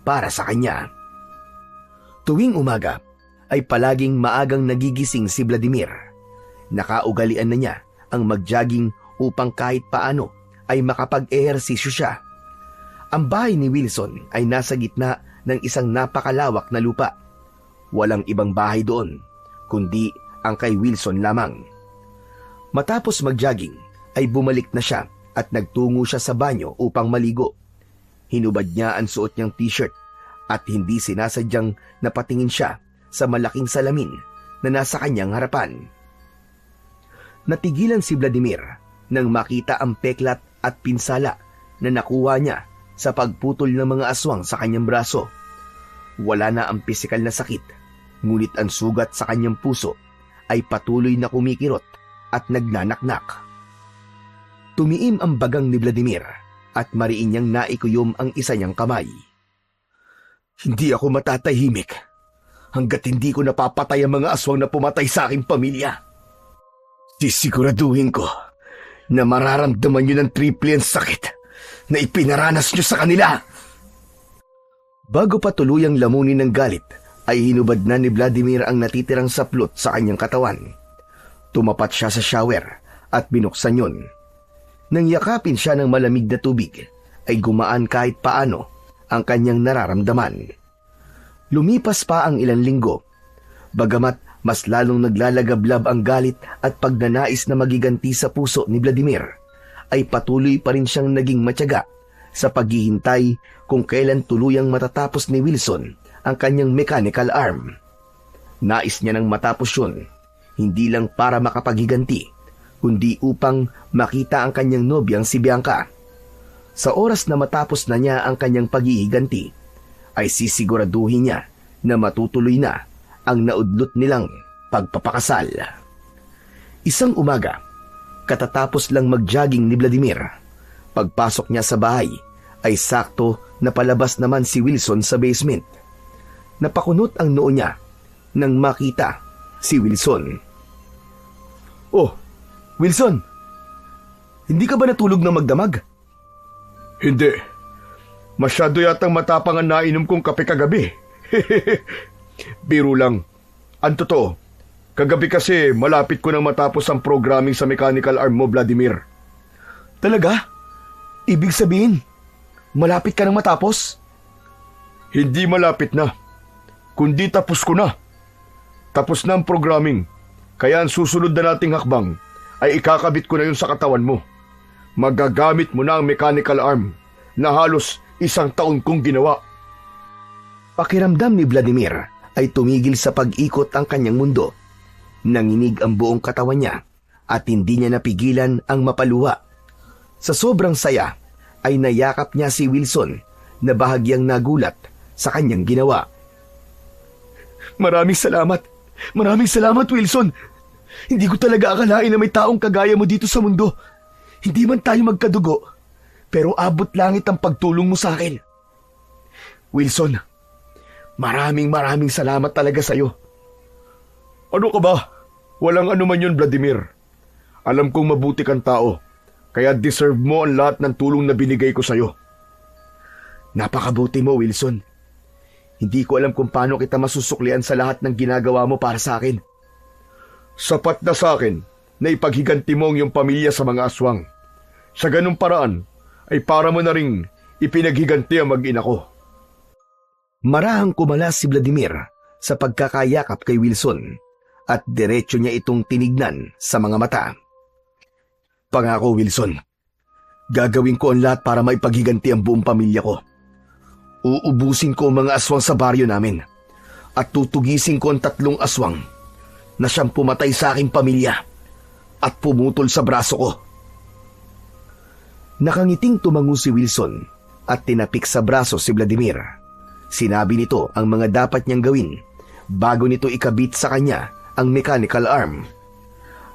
para sa kanya. Tuwing umaga ay palaging maagang nagigising si Vladimir. Nakaugalian na niya ang mag-jogging upang kahit paano ay makapag-ehersisyo siya. Ang bahay ni Wilson ay nasa gitna ng isang napakalawak na lupa. Walang ibang bahay doon, kundi ang kay Wilson lamang. Matapos mag-jogging ay bumalik na siya at nagtungo siya sa banyo upang maligo. Hinubad niya ang suot niyang t-shirt at hindi sinasadyang napatingin siya sa malaking salamin na nasa kanyang harapan. Natigilan si Vladimir nang makita ang peklat at pinsala na nakuha niya sa pagputol ng mga aswang sa kanyang braso. Wala na ang pisikal na sakit, ngunit ang sugat sa kanyang puso ay patuloy na kumikirot at nagnanaknak. Tumiim ang bagang ni Vladimir at mariin niyang naikuyom ang isa niyang kamay. Hindi ako matatahimik hanggat hindi ko napapatay ang mga aswang na pumatay sa aking pamilya. Sisiguraduhin ko na mararamdaman niyo ng triple ang sakit na ipinaranas niyo sa kanila. Bago pa tuluyang lamunin ng galit, ay hinubad na ni Vladimir ang natitirang saplot sa kanyang katawan. Tumapat siya sa shower at binuksan yun. Nang yakapin siya ng malamig na tubig, ay gumaan kahit paano ang kanyang nararamdaman. Lumipas pa ang ilang linggo, bagamat mas lalong naglalagablab ang galit at pagnanais na magiganti sa puso ni Vladimir, ay patuloy pa rin siyang naging matyaga sa paghihintay kung kailan tuluyang matatapos ni Wilson ang kanyang mechanical arm. Nais niya nang matapos yun, hindi lang para makapaghiganti, kundi upang makita ang kanyang nobyang si Bianca. Sa oras na matapos na niya ang kanyang paghihiganti, ay sisiguraduhin niya na matutuloy na ang naudlot nilang pagpapakasal. Isang umaga, katatapos lang mag-jogging ni Vladimir, pagpasok niya sa bahay ay sakto na palabas naman si Wilson sa basement. Napakunot ang noo niya nang makita si Wilson. Oh, Wilson, hindi ka ba natulog na magdamag? hindi. Masyado yatang matapang ang nainom kong kape kagabi. Biro lang. Ang totoo, kagabi kasi malapit ko nang matapos ang programming sa mechanical arm mo, Vladimir. Talaga? Ibig sabihin, malapit ka nang matapos? Hindi malapit na, kundi tapos ko na. Tapos na ang programming, kaya ang susunod na nating hakbang ay ikakabit ko na yun sa katawan mo. Magagamit mo na ang mechanical arm na halos 1 taon kong ginawa. Pakiramdam ni Vladimir ay tumigil sa pag-ikot ang kanyang mundo. Nanginig ang buong katawan niya at hindi niya napigilan ang mapaluha. Sa sobrang saya ay nayakap niya si Wilson na bahagyang nagulat sa kanyang ginawa. Maraming salamat. Maraming salamat, Wilson. Hindi ko talaga akalain na may taong kagaya mo dito sa mundo. Hindi man tayo magkadugo, pero abot langit ang pagtulong mo sa akin. Wilson, maraming salamat talaga sa'yo. Ano ka ba? Walang anuman yun, Vladimir. Alam kong mabuti kang tao, kaya deserve mo ang lahat ng tulong na binigay ko sa'yo. Napakabuti mo, Wilson. Hindi ko alam kung paano kita masusuklian sa lahat ng ginagawa mo para sa akin. Sapat na sa akin na ipaghiganti mo ang iyong pamilya sa mga aswang. Sa ganung paraan, ay para mo na ring ipinaghiganti ang mag-ina ko. Marahang kumalas si Vladimir sa pagkakayakap kay Wilson at diretso niya itong tinignan sa mga mata. Pangako, Wilson, gagawin ko ang lahat para maipaghiganti ang buong pamilya ko. Uubusin ko ang mga aswang sa baryo namin at tutugisin ko ang 3 aswang na siyang pumatay sa aking pamilya at pumutol sa braso ko. Nakangiting tumango si Wilson at tinapik sa braso si Vladimir. Sinabi nito ang mga dapat niyang gawin bago nito ikabit sa kanya ang mechanical arm.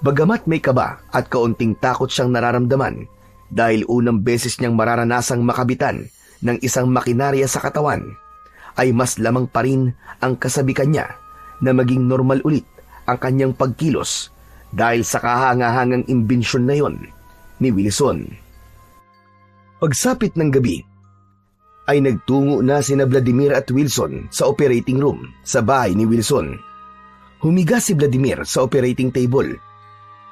Bagamat may kaba at kaunting takot siyang nararamdaman dahil unang beses niyang mararanasang makabitan ng isang makinarya sa katawan, ay mas lamang pa rin ang kasabikan niya na maging normal ulit ang kanyang pagkilos dahil sa kahangahangang imbensyon na yon ni Wilson. Pagsapit ng gabi, ay nagtungo na sina Vladimir at Wilson sa operating room sa bahay ni Wilson. Humiga si Vladimir sa operating table.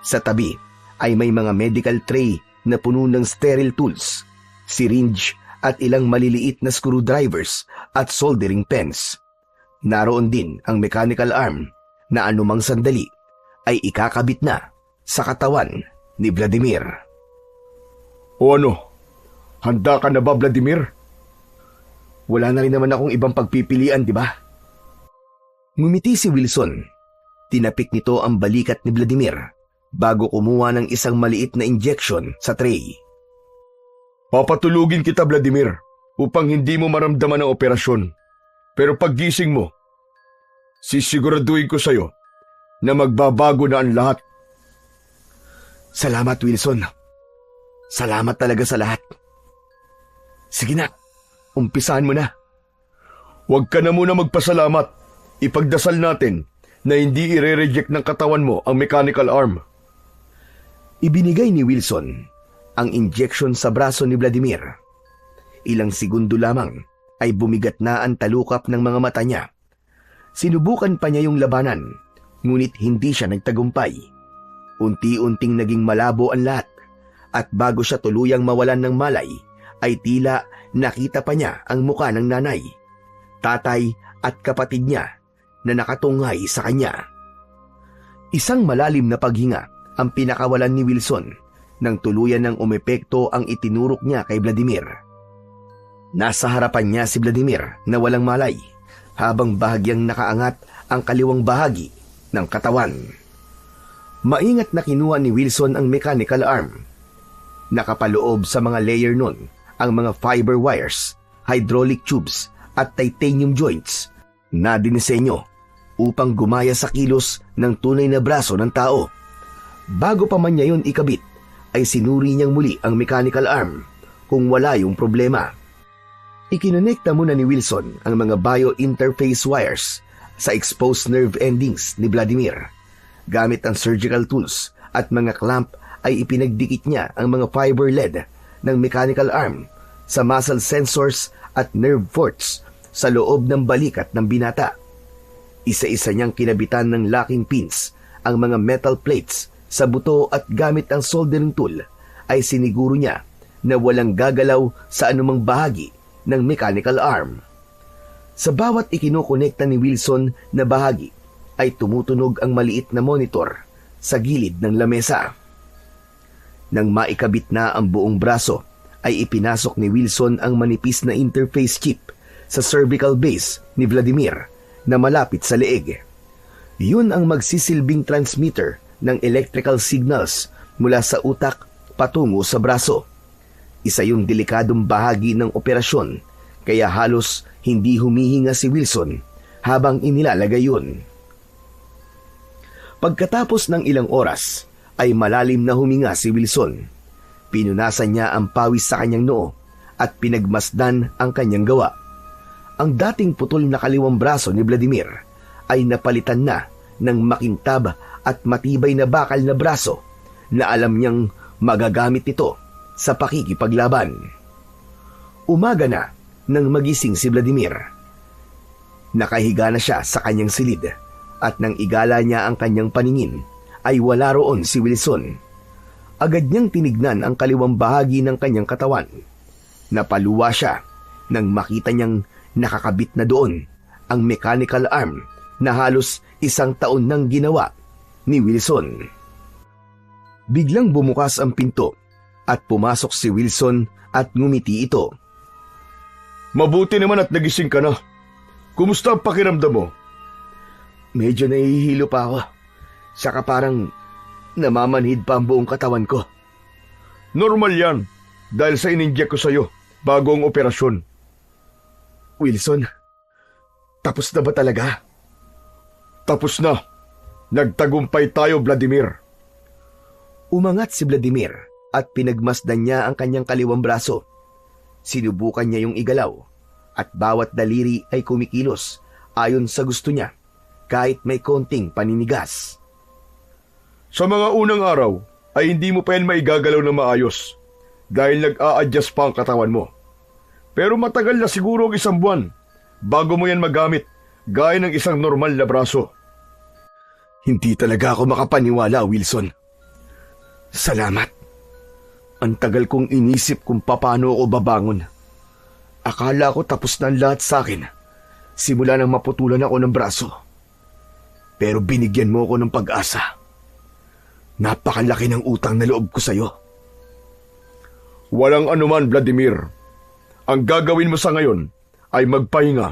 Sa tabi ay may mga medical tray na puno ng sterile tools, syringe at ilang maliliit na screwdrivers at soldering pens. Naroon din ang mechanical arm na anumang sandali ay ikakabit na sa katawan ni Vladimir. O ano? Handa ka na ba, Vladimir? Wala na rin naman akong ibang pagpipilian, di ba? Ngumiti si Wilson. Tinapik nito ang balikat ni Vladimir bago kumuha ng isang maliit na injection sa tray. Papatulugin kita, Vladimir, upang hindi mo maramdaman ang operasyon. Pero paggising mo, sisiguraduhin ko sa'yo na magbabago na ang lahat. Salamat, Wilson. Salamat talaga sa lahat. Sige na, umpisahan mo na. Huwag ka na muna magpasalamat. Ipagdasal natin na hindi ire-reject ng katawan mo ang mechanical arm. Ibinigay ni Wilson ang injection sa braso ni Vladimir. Ilang segundo lamang ay bumigat na ang talukap ng mga mata niya. Sinubukan pa niya yung labanan, ngunit hindi siya nagtagumpay. Unti-unting naging malabo ang lahat, at bago siya tuluyang mawalan ng malay, ay tila nakita pa niya ang muka ng nanay, tatay at kapatid niya na nakatunghay sa kanya. Isang malalim na paghinga ang pinakawalan ni Wilson nang tuluyan ng umepekto ang itinurok niya kay Vladimir. Nasa harapan niya si Vladimir na walang malay, habang bahagyang nakaangat ang kaliwang bahagi ng katawan. Maingat na kinuha ni Wilson ang mechanical arm. Nakapaloob sa mga layer nun ang mga fiber wires, hydraulic tubes at titanium joints na dinisenyo upang gumaya sa kilos ng tunay na braso ng tao. Bago pa man niya yun ikabit, ay sinuri niyang muli ang mechanical arm kung wala yung problema. Ikinonekta muna ni Wilson ang mga bio-interface wires sa exposed nerve endings ni Vladimir. Gamit ang surgical tools at mga clamp ay ipinagdikit niya ang mga fiber lead ng mechanical arm sa muscle sensors at nerve forts sa loob ng balikat ng binata. Isa-isa niyang kinabitan ng locking pins ang mga metal plates sa buto at gamit ang soldering tool ay siniguro niya na walang gagalaw sa anumang bahagi ng mechanical arm. Sa bawat ikinokonekta ni Wilson na bahagi ay tumutunog ang maliit na monitor sa gilid ng lamesa. Nang maikabit na ang buong braso, ay ipinasok ni Wilson ang manipis na interface chip sa cervical base ni Vladimir na malapit sa leeg. Yun ang magsisilbing transmitter ng electrical signals mula sa utak patungo sa braso. Isa yung delikadong bahagi ng operasyon, kaya halos hindi humihinga si Wilson habang inilalagay yun. Pagkatapos ng ilang oras, ay malalim na huminga si Wilson. Pinunasan niya ang pawis sa kanyang noo at pinagmasdan ang kanyang gawa. Ang dating putol na kaliwang braso ni Vladimir ay napalitan na ng makintab at matibay na bakal na braso na alam niyang magagamit ito sa pakikipaglaban. Umaga na nang magising si Vladimir. Nakahiga na siya sa kanyang silid at nang igala niya ang kanyang paningin ay wala roon si Wilson. Agad niyang tinignan ang kaliwang bahagi ng kanyang katawan. Napaluwa siya nang makita niyang nakakabit na doon ang mechanical arm na halos 1 taon nang ginawa ni Wilson. Biglang bumukas ang pinto at pumasok si Wilson at ngumiti ito. Mabuti naman at nagising ka na. Kumusta ang pakiramdam mo? Medyo nahihilo pa ako. Saka parang namamanhid pa ang buong katawan ko. Normal yan dahil sa ininject ko sa'yo bago ang operasyon. Wilson, tapos na ba talaga? Tapos na. Nagtagumpay tayo, Vladimir. Umangat si Vladimir at pinagmasdan niya ang kanyang kaliwang braso. Sinubukan niya yung igalaw at bawat daliri ay kumikilos ayon sa gusto niya kahit may konting paninigas. Sa mga unang araw ay hindi mo pa yan maigagalaw na maayos dahil nag-a-adjust pa ang katawan mo. Pero matagal na siguro ang 1 buwan bago mo yan magamit gaya ng isang normal na braso. Hindi talaga ako makapaniwala, Wilson. Salamat. Ang tagal kong inisip kung paano ako babangon. Akala ko tapos na ang lahat sa akin simula nang maputulan ako ng braso. Pero binigyan mo ako ng pag-asa. Napakalaki ng utang na loob ko sa'yo. Walang anuman, Vladimir. Ang gagawin mo sa ngayon ay magpahinga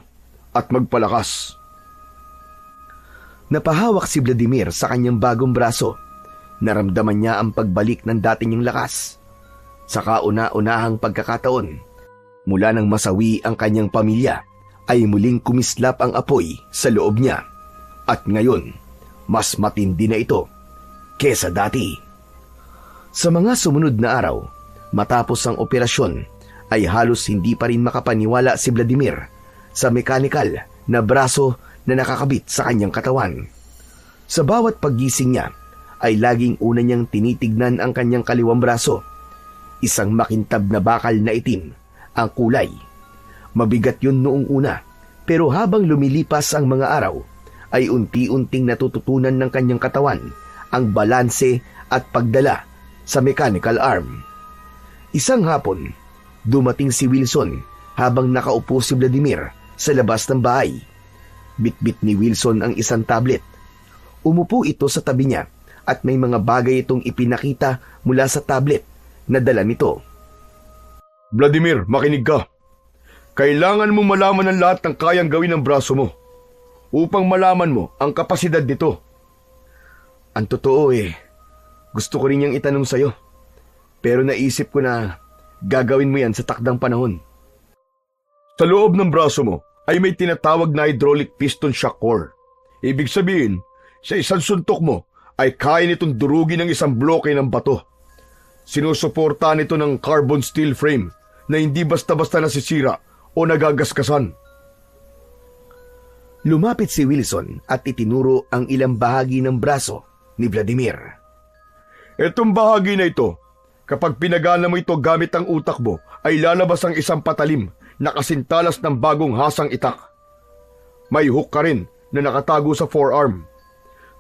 at magpalakas. Napahawak si Vladimir sa kanyang bagong braso. Naramdaman niya ang pagbalik ng dati niyang lakas. Sa kauna-unahang pagkakataon, mula nang masawi ang kanyang pamilya, ay muling kumislap ang apoy sa loob niya. At ngayon, mas matindi na ito kesa dati. Sa mga sumunod na araw, matapos ang operasyon, ay halos hindi pa rin makapaniwala si Vladimir sa mechanical na braso na nakakabit sa kanyang katawan. Sa bawat paggising niya, ay laging una niyang tinitignan ang kanyang kaliwang braso. Isang makintab na bakal na itim ang kulay. Mabigat yun noong una, pero habang lumilipas ang mga araw, ay unti-unting natututunan ng kanyang katawan ang balanse at pagdala sa mechanical arm. Isang hapon, dumating si Wilson habang nakaupo si Vladimir sa labas ng bahay. Bitbit ni Wilson ang isang tablet. Umupo ito sa tabi niya at may mga bagay itong ipinakita mula sa tablet na dala nito. Vladimir, makinig ka. Kailangan mo malaman ang lahat ng kayang gawin ng braso mo upang malaman mo ang kapasidad nito. Ang totoo gusto ko rin niyang itanong sa'yo. Pero naisip ko na gagawin mo yan sa takdang panahon. Sa loob ng braso mo ay may tinatawag na hydraulic piston shock core. Ibig sabihin, sa isang suntok mo ay kaya nitong durugin ng isang bloke ng bato. Sinusuportahan ito ng carbon steel frame na hindi basta-basta nasisira o nagagasgasan. Lumapit si Wilson at itinuro ang ilang bahagi ng braso ni Vladimir. Itong bahagi na ito, kapag pinagana mo ito gamit ang utak mo, ay lalabas ang isang patalim na kasintalas ng bagong hasang itak. May hook ka rin na nakatago sa forearm.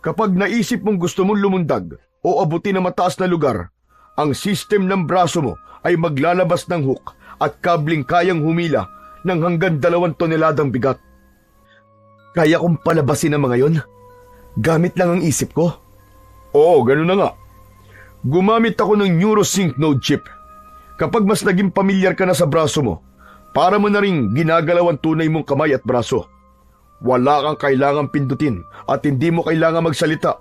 Kapag naisip mong gusto mong lumundag o abutin na mataas na lugar, ang system ng braso mo ay maglalabas ng hook at kabling kayang humila ng hanggang 2 toneladang bigat. Kaya kong palabasin ang mga yon? Gamit lang ang isip ko? Oo, ganun na nga. Gumamit ako ng NeuroSync node chip. Kapag mas naging pamilyar ka na sa braso mo, para mo na rin ginagalaw ang tunay mong kamay at braso. Wala kang kailangang pindutin at hindi mo kailangang magsalita.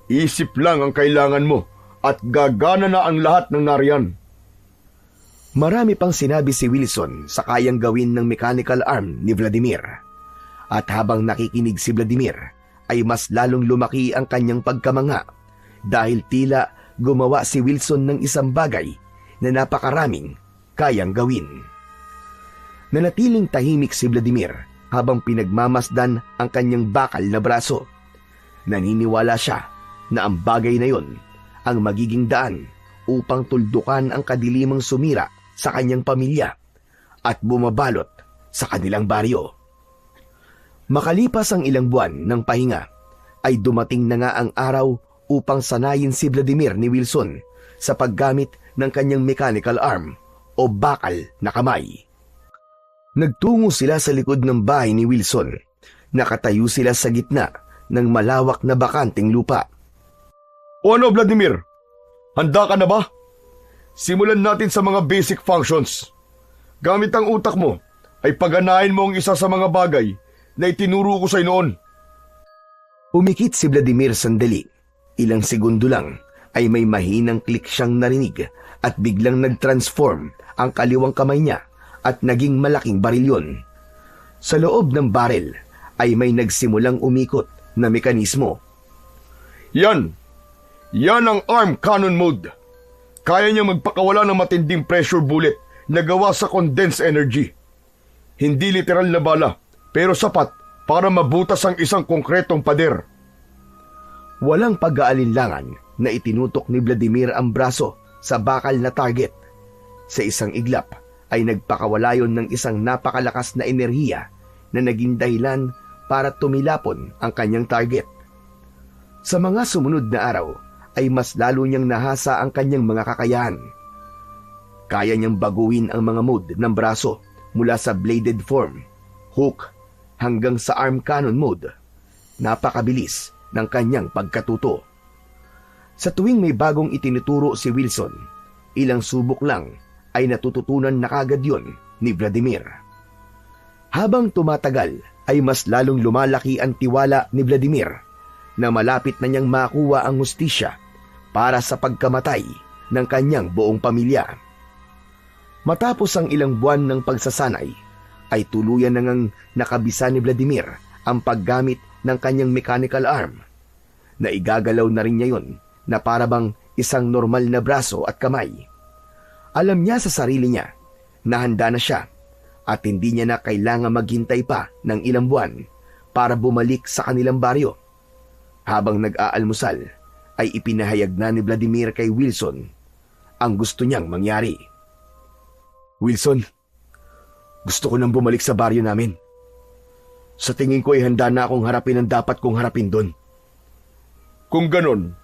Isip lang ang kailangan mo at gagana na ang lahat ng nariyan. Marami pang sinabi si Wilson sa kayang gawin ng mechanical arm ni Vladimir. At habang nakikinig si Vladimir, ay mas lalong lumaki ang kanyang pagkamangha dahil tila gumawa si Wilson ng isang bagay na napakaraming kayang gawin. Nanatiling tahimik si Vladimir habang pinagmamasdan ang kanyang bakal na braso. Naniniwala siya na ang bagay na yon ang magiging daan upang tuldukan ang kadilimang sumira sa kanyang pamilya at bumabalot sa kanilang baryo. Makalipas ang ilang buwan ng pahinga, ay dumating na nga ang araw upang sanayin si Vladimir ni Wilson sa paggamit ng kanyang mechanical arm o bakal na kamay. Nagtungo sila sa likod ng bahay ni Wilson. Nakatayo sila sa gitna ng malawak na bakanting lupa. O ano, Vladimir? Handa ka na ba? Simulan natin sa mga basic functions. Gamit ang utak mo, ay pagganahin mo ang isa sa mga bagay na itinuro ko sa'yo noon. Umikit si Vladimir sandali. Ilang segundo lang ay may mahinang klik siyang narinig at biglang nag-transform ang kaliwang kamay niya at naging malaking barilyon. Sa loob ng baril ay may nagsimulang umikot na mekanismo. Yan ang arm cannon mode. Kaya niya magpakawala ng matinding pressure bullet na gawa sa condensed energy. Hindi literal na bala, pero sapat para mabutas ang isang konkretong pader. Walang pag-aalinlangan na itinutok ni Vladimir ang braso sa bakal na target. Sa isang iglap ay nagpakawala yon ng isang napakalakas na enerhiya na naging dahilan para tumilapon ang kanyang target. Sa mga sumunod na araw ay mas lalo niyang nahasa ang kanyang mga kakayahan. Kaya niyang baguhin ang mga mode ng braso mula sa bladed form, hook, hanggang sa arm cannon mode. Napakabilis ng kanyang pagkatuto. Sa tuwing may bagong itinuturo si Wilson, ilang subok lang ay natututunan na kagad yon ni Vladimir. Habang tumatagal ay mas lalong lumalaki ang tiwala ni Vladimir na malapit na niyang makuha ang hustisya para sa pagkamatay ng kanyang buong pamilya. Matapos ang ilang buwan ng pagsasanay, ay tuluyan na ngang nakabisa ni Vladimir ang paggamit ng kanyang mechanical arm. Naigagalaw na rin niya yon na parabang isang normal na braso at kamay. Alam niya sa sarili niya na handa na siya at hindi niya na kailangan maghintay pa ng ilang buwan para bumalik sa kanilang baryo. Habang nag-aalmusal, ay ipinahayag na ni Vladimir kay Wilson ang gusto niyang mangyari. Wilson, Gusto ko nang bumalik sa baryo namin. Sa tingin ko ay handa na akong harapin ang dapat kong harapin doon. Kung ganon,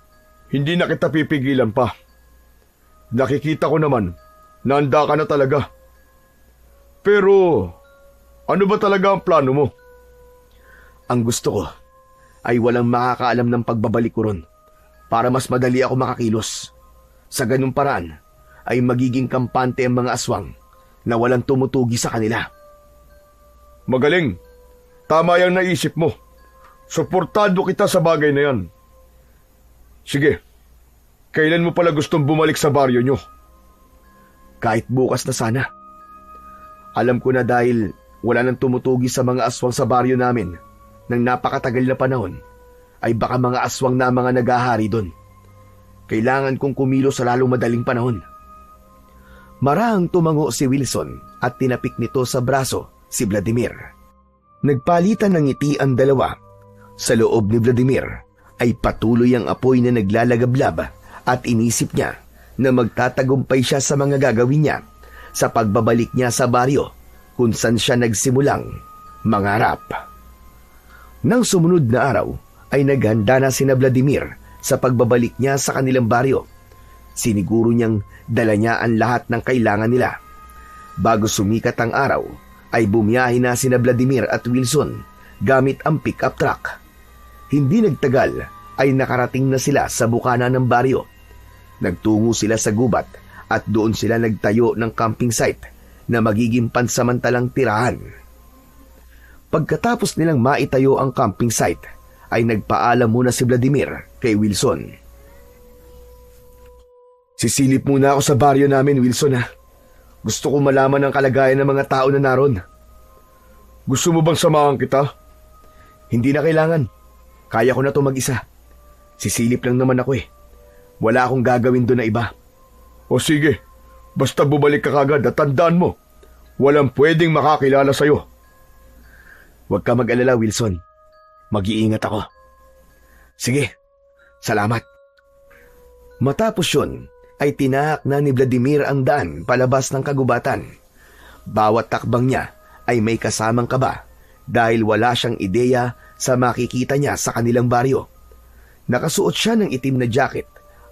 hindi na kita pipigilan pa. Nakikita ko naman na handa ka na talaga. Pero, ano ba talaga ang plano mo? Ang gusto ko ay walang makakaalam ng pagbabalik ko ron para mas madali ako makakilos. Sa ganung paraan ay magiging kampante ang mga aswang na walang tumutugi sa kanila. Magaling. Tama yung naisip mo. Suportado kita sa bagay na yan. Sige, kailan mo pala gustong bumalik sa baryo nyo? Kahit bukas na sana. Alam ko na dahil wala nang tumutugi sa mga aswang sa baryo namin ng napakatagal na panahon, ay baka mga aswang na mga nagahari doon. Kailangan kong kumilos sa lalong madaling panahon. Marahang tumango si Wilson at tinapik nito sa braso si Vladimir. Nagpalitan ng ngiti ang dalawa. Sa loob ni Vladimir ay patuloy ang apoy na naglalagablab at inisip niya na magtatagumpay siya sa mga gagawin niya sa pagbabalik niya sa baryo kung saan siya nagsimulang mangarap. Nang sumunod na araw ay naghanda na sina Vladimir sa pagbabalik niya sa kanilang baryo. Siniguro niyang dala niya ang lahat ng kailangan nila. Bago sumikat ang araw ay bumiyahe na sina Vladimir at Wilson gamit ang pick-up truck. Hindi nagtagal ay nakarating na sila sa bukana ng baryo. Nagtungo sila sa gubat at doon sila nagtayo ng camping site na magiging pansamantalang tirahan. Pagkatapos nilang maitayo ang camping site, ay nagpaalam muna si Vladimir kay Wilson. Sisilip muna ako sa baryo namin, Wilson, ha? Gusto ko malaman ang kalagayan ng mga tao na naroon. Gusto mo bang samahan kita? Hindi na kailangan. Kaya ko na to mag-isa. Sisilip lang naman ako eh. Wala akong gagawin doon na iba. O sige, basta bumalik ka kagad at tandaan mo, walang pwedeng makakilala sa'yo. Huwag ka mag-alala, Wilson. Mag-iingat ako. Sige, salamat. Matapos yun, ay tinahak na ni Vladimir ang daan palabas ng kagubatan. Bawat takbang niya ay may kasamang kaba dahil wala siyang ideya sa makikita niya sa kanilang baryo. Nakasuot siya ng itim na jacket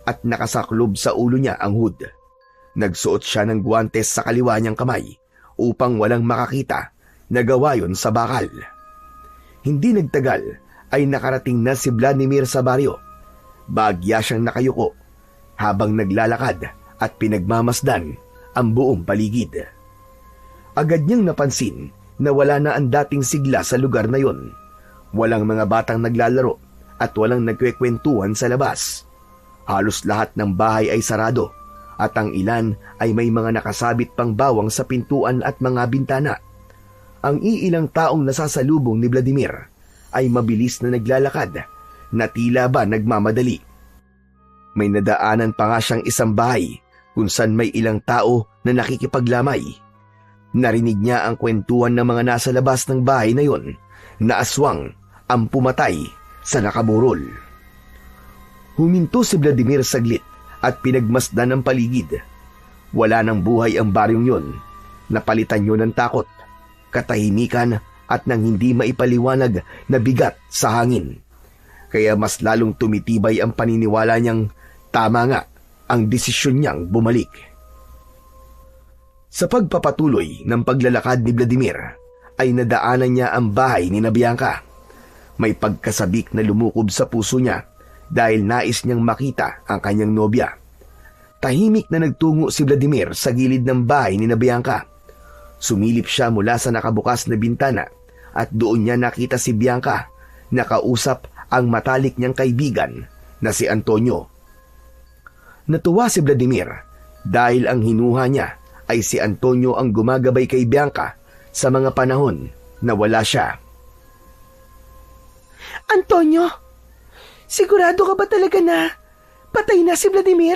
at nakasaklob sa ulo niya ang hood. Nagsuot siya ng guwantes sa kaliwa niyang kamay upang walang makakita na gawa yun sa bakal. Hindi nagtagal ay nakarating na si Vladimir sa baryo. Bagya siyang nakayuko habang naglalakad at pinagmamasdan ang buong paligid. Agad niyang napansin na wala na ang dating sigla sa lugar na yon. Walang mga batang naglalaro at walang nagkwekwentuhan sa labas. Halos lahat ng bahay ay sarado at ang ilan ay may mga nakasabit pang bawang sa pintuan at mga bintana. Ang iilang taong nasasalubong ni Vladimir ay mabilis na naglalakad na tila ba nagmamadali. May nadaanan pa nga siyang isang bahay kung saan may ilang tao na nakikipaglamay. Narinig niya ang kwentuhan ng mga nasa labas ng bahay na yon na aswang ang pumatay sa nakaburol. Huminto si Vladimir saglit at pinagmasdan ang paligid. Wala nang buhay ang baryong yon. Napalitan yun ng takot, katahimikan at nang hindi maipaliwanag na bigat sa hangin. Kaya mas lalong tumitibay ang paniniwala niyang tama nga ang desisyon niyang bumalik. Sa pagpapatuloy ng paglalakad ni Vladimir, ay nadaanan niya ang bahay ni Bianca. May pagkasabik na lumukob sa puso niya dahil nais niyang makita ang kanyang nobya. Tahimik na nagtungo si Vladimir sa gilid ng bahay ni Bianca. Sumilip siya mula sa nakabukas na bintana at doon niya nakita si Bianca na kausap ang matalik niyang kaibigan na si Antonio. Natuwa si Vladimir dahil ang hinuha niya ay si Antonio ang gumagabay kay Bianca sa mga panahon na wala siya. Antonio, sigurado ka ba talaga na patay na si Vladimir?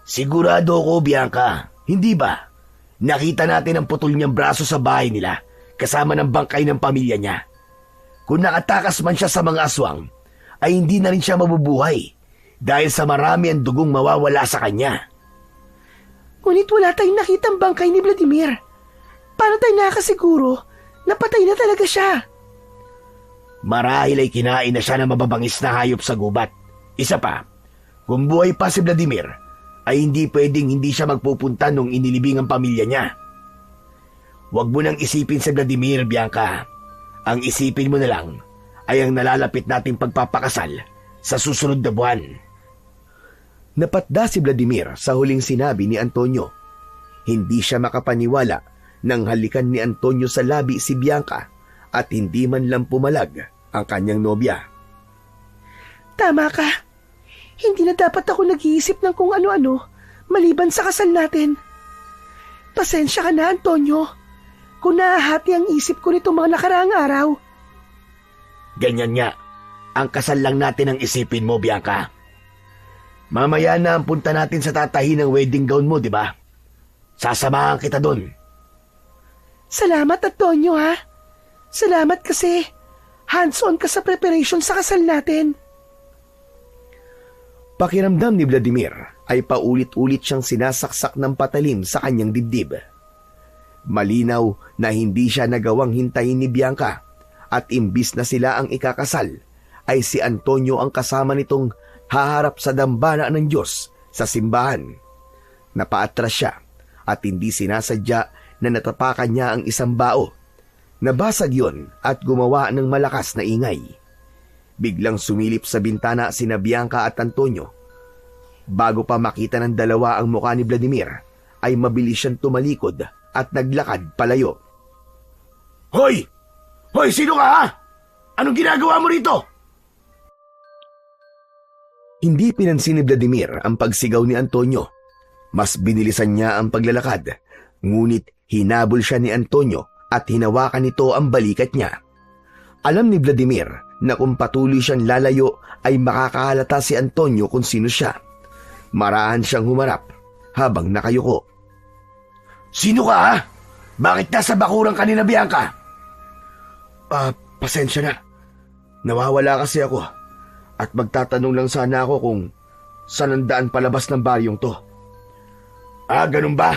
Sigurado ako, Bianca. Hindi ba? Nakita natin ang putol niyang braso sa bahay nila kasama ng bangkay ng pamilya niya. Kung nakatakas man siya sa mga aswang, ay hindi na rin siya mabubuhay dahil sa marami ang dugong mawawala sa kanya. Ngunit wala tayong nakitang bangkay ni Vladimir. Paano tayo nakasiguro na patay na talaga siya? Marahil ay kinain na siya ng mababangis na hayop sa gubat. Isa pa, kung buhay pa si Vladimir, ay hindi pwedeng hindi siya magpupunta nung inilibing ang pamilya niya. Huwag mo nang isipin si Vladimir, Bianca. Ang isipin mo na lang ay ang nalalapit nating pagpapakasal sa susunod na buwan. Napatda si Vladimir sa huling sinabi ni Antonio. Hindi siya makapaniwala nang halikan ni Antonio sa labi si Bianca at hindi man lang pumalag ang kanyang nobya. Tama ka. Hindi na dapat ako nag-iisip ng kung ano-ano maliban sa kasal natin. Pasensya ka na, Antonio, kung nahahati ang isip ko nito mga nakaraang araw. Ganyan nga, ang kasal lang natin ang isipin mo, Bianca. Mamaya na ang punta natin sa tatahi ng wedding gown mo, di ba? Sasamahan kita doon. Salamat, Antonio, ha? Salamat kasi hands-on ka sa preparation sa kasal natin. Pakiramdam ni Vladimir ay paulit-ulit siyang sinasaksak ng patalim sa kanyang dibdib. Malinaw na hindi siya nagawang hintayin ni Bianca at imbis na sila ang ikakasal, ay si Antonio ang kasama nitong haharap sa dambana ng Diyos sa simbahan. Napaatras siya at hindi sinasadya na natapakan niya ang isang bao. Nabasag yon at gumawa ng malakas na ingay. Biglang sumilip sa bintana sina Bianca at Antonio. Bago pa makita ng dalawa ang mukha ni Vladimir, ay mabilis siyang tumalikod at naglakad palayo. Hoy! Hoy, sino ka, ha? Anong ginagawa mo rito? Hindi pinansin ni Vladimir ang pagsigaw ni Antonio. Mas binilisan niya ang paglalakad, ngunit hinabol siya ni Antonio at hinawakan nito ang balikat niya. Alam ni Vladimir na kung patuloy siyang lalayo ay makakahalata si Antonio kung sino siya. Marahan siyang humarap habang nakayuko. Sino ka, ha? Bakit nasa bakuran ka ni Bianca? Pasensya na. Nawawala kasi ako at magtatanong lang sana ako kung saan ang daan palabas ng baryong to. Ganun ba?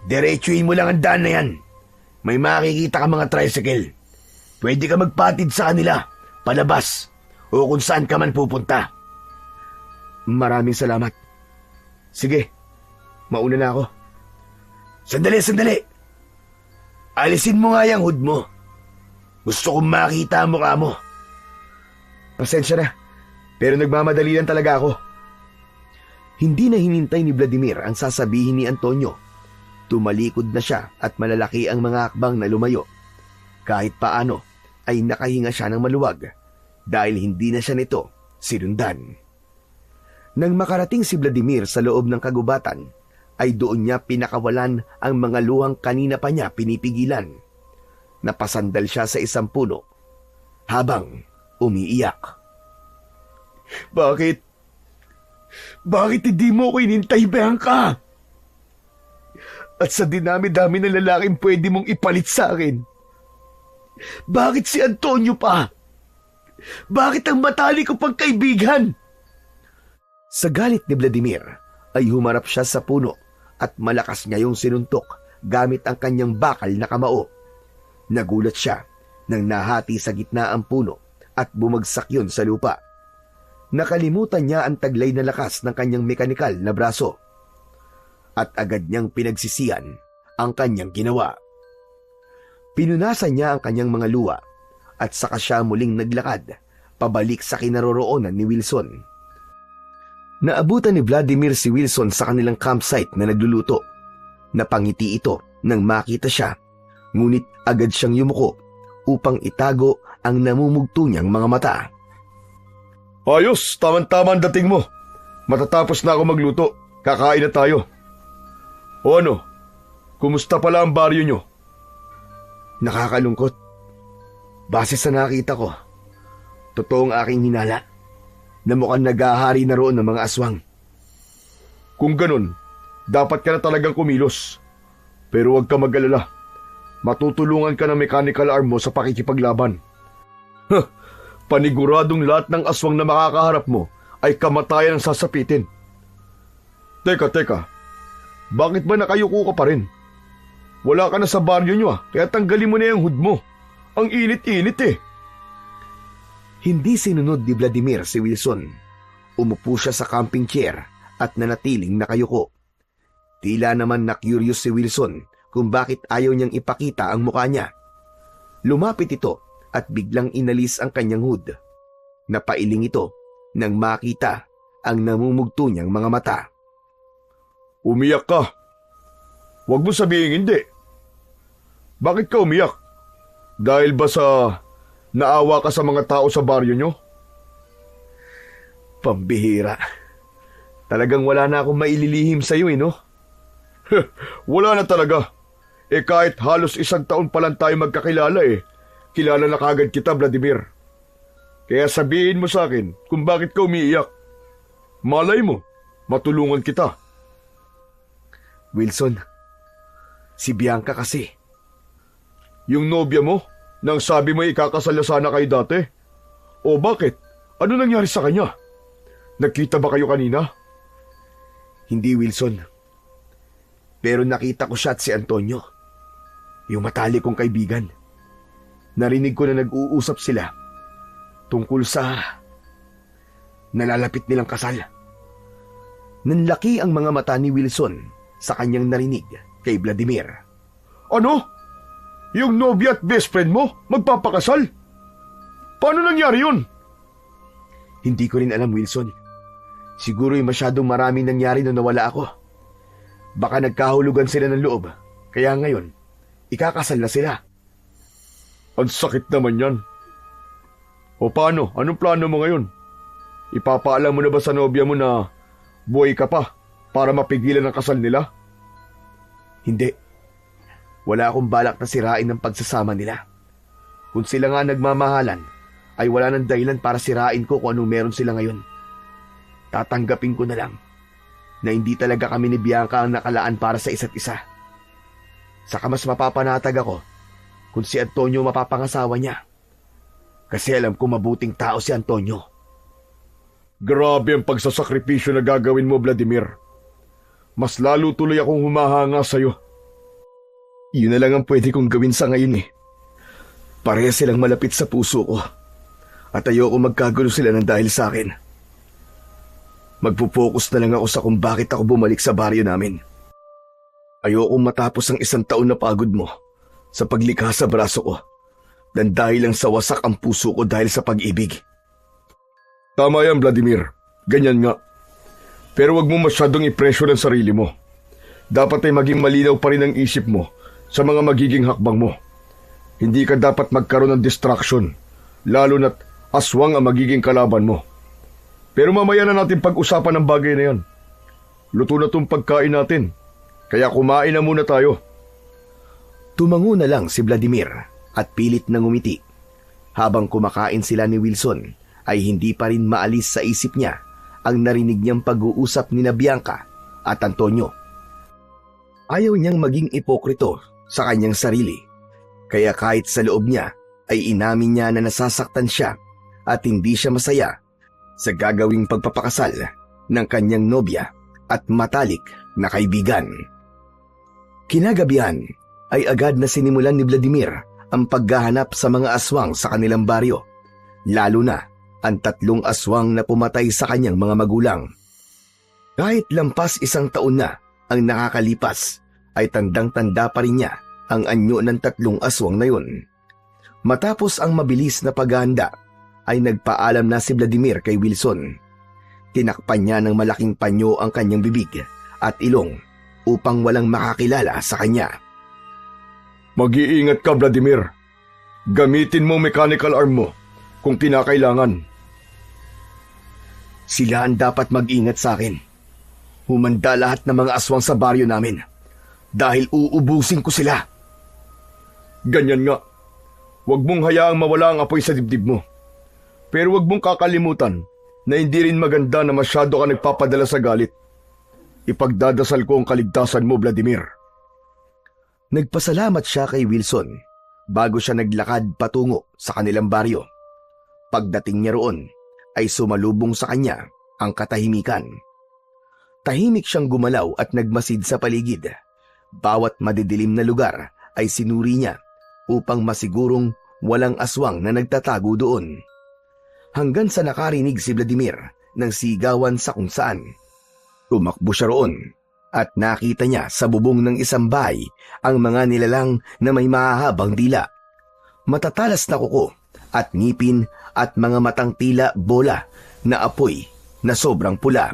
Diretsuin mo lang ang daan na yan. May makikita ka mga tricycle. Pwede ka magpatid sa kanila, palabas, o kung saan ka man pupunta. Maraming salamat. Sige, mauna na ako. Sandali. Alisin mo nga yung hood mo. Gusto kong makita ang mukha mo. Pasensya na, pero nagmamadali lang talaga ako. Hindi na hinintay ni Vladimir ang sasabihin ni Antonio. Tumalikod na siya at malalaki ang mga akbang na lumayo. Kahit paano ay nakahinga siya ng maluwag dahil hindi na siya nito sinundan. Nang makarating si Vladimir sa loob ng kagubatan, ay doon niya pinakawalan ang mga luhang kanina pa niya pinipigilan. Napasandal siya sa isang puno habang umiiyak. Bakit? Bakit hindi mo ko inintay, Bianca? At sa dinami-dami ng lalaking pwede mong ipalit sa akin, bakit si Antonio pa? Bakit ang matali ko pang kaibigan? Sa galit ni Vladimir, ay humarap siya sa puno at malakas niyang sinuntok gamit ang kanyang bakal na kamao. Nagulat siya nang nahati sa gitna ang puno at bumagsak yun sa lupa. Nakalimutan niya ang taglay na lakas ng kanyang mekanikal na braso at agad niyang pinagsisihan ang kanyang ginawa. Pinunasan niya ang kanyang mga luha at saka siya muling naglakad pabalik sa kinaroroonan ni Wilson. Naabutan ni Vladimir si Wilson sa kanilang campsite na nagluluto. Napangiti ito nang makita siya, ngunit agad siyang yumuko upang itago ang namumugto niyang mga mata. Ayos, tama-tama ang dating mo. Matatapos na ako magluto. Kakain na tayo. O ano? Kumusta pala ang baryo nyo? Nakakalungkot. Base sa nakita ko, totoong aking hinala na mukhang naghahari na roon ng mga aswang. Kung ganun, dapat ka na talagang kumilos. Pero huwag ka mag-alala. Matutulungan ka ng mechanical arm mo sa pakikipaglaban. Paniguradong lahat ng aswang na makakaharap mo ay kamatayan ang sasapitin. Teka. Bakit ba nakayuko ka pa rin? Wala ka na sa baryo nyo kaya tanggalin mo na yung hood mo. Ang init-init eh. Hindi sinunod ni Vladimir si Wilson. Umupo siya sa camping chair at nanatiling nakayuko. Tila naman na-curious si Wilson kung bakit ayaw niyang ipakita ang mukha niya. Lumapit ito at biglang inalis ang kanyang hood. Napailing ito nang makita ang namumugto niyang mga mata. Umiyak ka. Huwag mo sabihin hindi. Bakit ka umiyak? Dahil ba sa naawa ka sa mga tao sa baryo nyo? Pambihira. Talagang wala na akong maililihim sa iyo, no? Wala na talaga. Kahit halos 1 taon pa lang tayo magkakilala kilala na kagad kita, Vladimir. Kaya sabihin mo sa akin kung bakit ka umiiyak. Malay mo, matulungan kita. Wilson, si Bianca kasi. Yung nobya mo, nang sabi mo ikakasal na sana kayo dati? O bakit? Ano nangyari sa kanya? Nagkita ba kayo kanina? Hindi, Wilson. Pero nakita ko siya at si Antonio. Yung matalik kong kaibigan. Narinig ko na nag-uusap sila tungkol sa nalalapit nilang kasal. Nanlaki ang mga mata ni Wilson sa kanyang narinig kay Vladimir. Ano? Yung nobya at best friend mo magpapakasal? Paano nangyari yun? Hindi ko rin alam, Wilson. Siguro'y masyadong maraming nangyari nung nawala ako. Baka nagkahulugan sila ng loob, kaya ngayon, ikakasal na sila. Ang sakit naman yan. O paano? Anong plano mo ngayon? Ipapaalam mo na ba sa nobya mo na buhay ka pa para mapigilan ang kasal nila? Hindi. Wala akong balak na sirain ang pagsasama nila. Kung sila nga nagmamahalan, ay wala nang dahilan para sirain ko kung anong meron sila ngayon. Tatanggapin ko na lang na hindi talaga kami ni Bianca ang nakalaan para sa isa't isa. Saka mas mapapanatag ako kung si Antonio mapapangasawa niya. Kasi alam ko mabuting tao si Antonio. Grabe ang pagsasakripisyo na gagawin mo, Vladimir. Mas lalo tuloy akong humahanga sa'yo. Yun na lang ang pwede kong gawin sa ngayon Pareha silang malapit sa puso ko. At ayoko magkagulo sila ng dahil sa akin. Magpo-focus na lang ako sa kung bakit ako bumalik sa baryo namin. Ayoko matapos ang 1 taon na pagod mo sa paglikha sa braso ko. Dan dahil lang sa wasak ang puso ko dahil sa pag-ibig. Tama yan, Vladimir. Ganyan nga. Pero wag mo masyadong i-pressure ang sarili mo. Dapat ay maging malinaw pa rin ang isip mo sa mga magiging hakbang mo. Hindi ka dapat magkaroon ng distraction, lalo na't aswang ang magiging kalaban mo. Pero mamaya na natin pag-usapan ang bagay na yan. Luto na tong pagkain natin, kaya kumain na muna tayo. Tumango na lang si Vladimir at pilit na ngumiti. Habang kumakain sila ni Wilson, ay hindi pa rin maalis sa isip niya ang narinig niyang pag-uusap ni Bianca at Antonio. Ayaw niyang maging ipokrito sa kanyang sarili, kaya kahit sa loob niya ay inamin niya na nasasaktan siya at hindi siya masaya sa gagawing pagpapakasal ng kanyang nobya at matalik na kaibigan. Kinagabihan ay agad na sinimulan ni Vladimir ang paghahanap sa mga aswang sa kanilang baryo, lalo na ang 3 aswang na pumatay sa kanyang mga magulang. Kahit lampas 1 taon na ang nakakalipas, ay tandang-tanda pa rin niya ang anyo ng 3 aswang na yun. Matapos ang mabilis na paghahanda, ay nagpaalam na si Vladimir kay Wilson. Tinakpan niya ng malaking panyo ang kanyang bibig at ilong upang walang makakilala sa kanya. Mag-iingat ka, Vladimir. Gamitin mo mechanical arm mo kung kinakailangan. Sila ang dapat mag-ingat sa akin. Humanda lahat ng mga aswang sa baryo namin dahil uubusin ko sila. Ganyan nga. Huwag mong hayaang mawala ang apoy sa dibdib mo. Pero huwag mong kakalimutan na hindi rin maganda na masyado ka nagpapadala sa galit. Ipagdadasal ko ang kaligtasan mo, Vladimir. Nagpasalamat siya kay Wilson bago siya naglakad patungo sa kanilang baryo. Pagdating niya roon, ay sumalubong sa kanya ang katahimikan. Tahimik siyang gumalaw at nagmasid sa paligid. Bawat madidilim na lugar ay sinuri niya upang masigurong walang aswang na nagtatago doon. Hanggang sa nakarinig si Vladimir ng sigawan sa kung saan. Tumakbo siya roon at nakita niya sa bubong ng isang bahay ang mga nilalang na may mahahabang dila, matatalas na kuko at ngipin at mga matang tila bola na apoy na sobrang pula.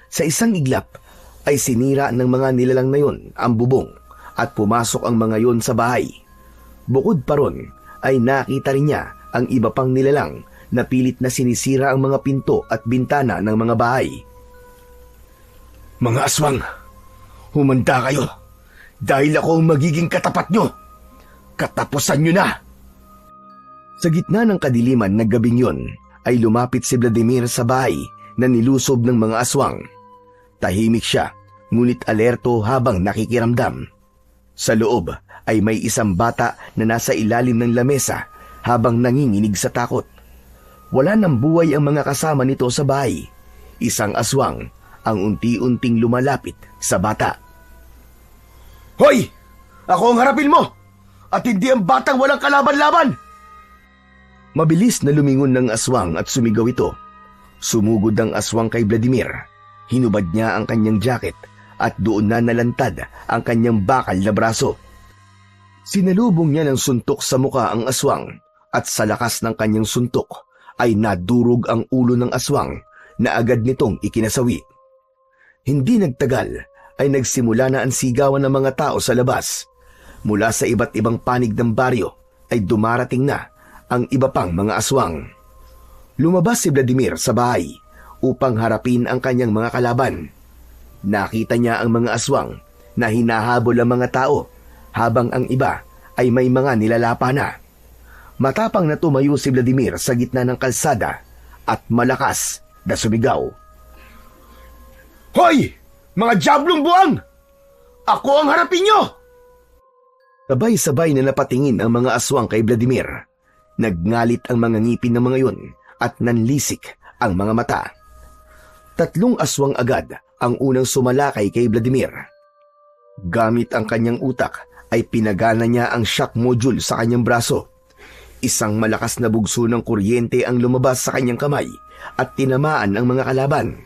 Sa isang iglap ay sinira ng mga nilalang na yon ang bubong at pumasok ang mga yon sa bahay. Bukod pa ron ay nakita rin niya ang iba pang nilalang na pilit na sinisira ang mga pinto at bintana ng mga bahay. Mga aswang, humanda kayo dahil ako ang magiging katapat nyo. Katapusan nyo na! Sa gitna ng kadiliman na gabing yon ay lumapit si Vladimir sa bahay na nilusob ng mga aswang. Tahimik siya, ngunit alerto habang nakikiramdam. Sa loob ay may isang bata na nasa ilalim ng lamesa habang nanginginig sa takot. Wala nang buhay ang mga kasama nito sa bahay. Isang aswang ang unti-unting lumalapit sa bata. Hoy! Ako ang harapin mo! At hindi ang batang walang kalaban-laban! Mabilis na lumingon ng aswang at sumigaw ito. Sumugod ang aswang kay Vladimir. Hinubad niya ang kanyang jacket at doon na nalantad ang kanyang bakal na braso. Sinalubong niya ng suntok sa muka ang aswang at sa lakas ng kanyang suntok ay nadurog ang ulo ng aswang na agad nitong ikinasawi. Hindi nagtagal ay nagsimula na ang sigawan ng mga tao sa labas. Mula sa iba't ibang panig ng baryo ay dumarating na ang iba pang mga aswang. Lumabas si Vladimir sa bahay upang harapin ang kanyang mga kalaban. Nakita niya ang mga aswang na hinahabol ang mga tao habang ang iba ay may mga nilalapa na. Matapang na tumayo si Vladimir sa gitna ng kalsada at malakas na sumigaw. Hoy! Mga diablong buwang! Ako ang harapin nyo! Sabay-sabay na napatingin ang mga aswang kay Vladimir. Nagngalit ang mga ngipin ng mga yun at nanlisik ang mga mata. 3 aswang agad ang unang sumalakay kay Vladimir. Gamit ang kanyang utak ay pinagana niya ang shock module sa kanyang braso. Isang malakas na bugso ng kuryente ang lumabas sa kanyang kamay at tinamaan ang mga kalaban.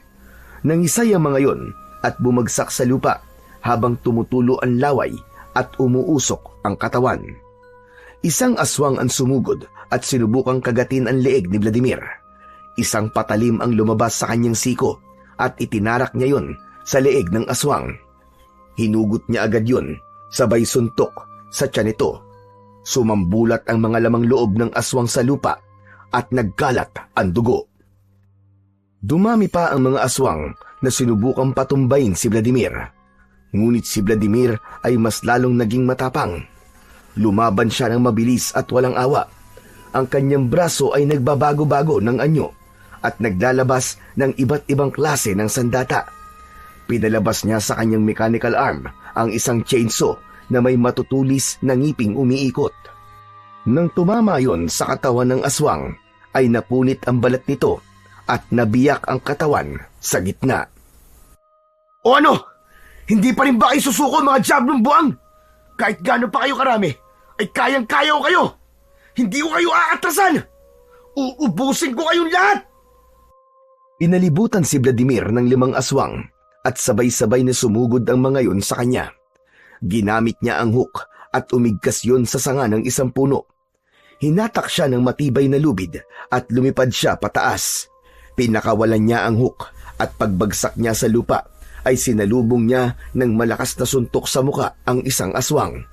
Nangisay ang mga yon at bumagsak sa lupa habang tumutulo ang laway at umuusok ang katawan. Isang aswang ang sumugod at sinubukang kagatin ang leeg ni Vladimir. Isang patalim ang lumabas sa kanyang siko at itinarak niya yon sa leeg ng aswang. Hinugot niya agad yon, sabay suntok sa tiyan nito. Sumambulat ang mga lamang loob ng aswang sa lupa at nagkalat ang dugo. Dumami pa ang mga aswang na sinubukang patumbayin si Vladimir. Ngunit si Vladimir ay mas lalong naging matapang. Lumaban siya ng mabilis at walang awa. Ang kanyang braso ay nagbabago-bago ng anyo at naglalabas ng iba't ibang klase ng sandata. Pinalabas niya sa kanyang mechanical arm ang isang chainsaw na may matutulis na ngiping umiikot. Nang tumama yon sa katawan ng aswang, ay napunit ang balat nito at nabiyak ang katawan sa gitna. O ano? Hindi pa rin ba kayo susuko mga diablong buwang? Kahit gaano pa kayo karami, ay kayang-kaya ko kayo. Hindi ko kayo aatrasan. Uubusin ko kayong lahat. Inalibutan si Vladimir ng 5 aswang at sabay-sabay na sumugod ang mga yon sa kanya. Ginamit niya ang hook at umigkas yon sa sanga ng isang puno. Hinatak siya ng matibay na lubid at lumipad siya pataas. Pinakawalan niya ang hook at pagbagsak niya sa lupa ay sinalubong niya ng malakas na suntok sa muka ang isang aswang.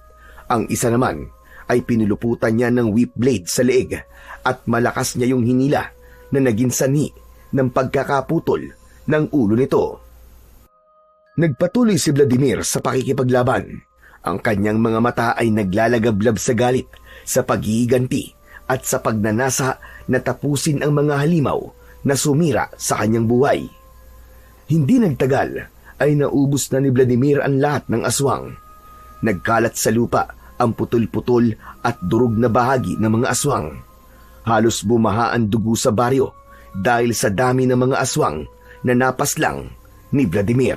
Ang isa naman ay pinuluputan niya ng whip blade sa leeg at malakas niya yung hinila na naging sanhi ng pagkakaputol ng ulo nito. Nagpatuloy si Vladimir sa pakikipaglaban. Ang kanyang mga mata ay naglalagablab sa galit, sa paghihiganti at sa pagnanasa na tapusin ang mga halimaw na sumira sa kanyang buhay. Hindi nagtagal ay naubos na ni Vladimir ang lahat ng aswang. Nagkalat sa lupa ang putol-putol at durog na bahagi ng mga aswang. Halos bumaha ang dugo sa baryo dahil sa dami ng mga aswang na napaslang ni Vladimir.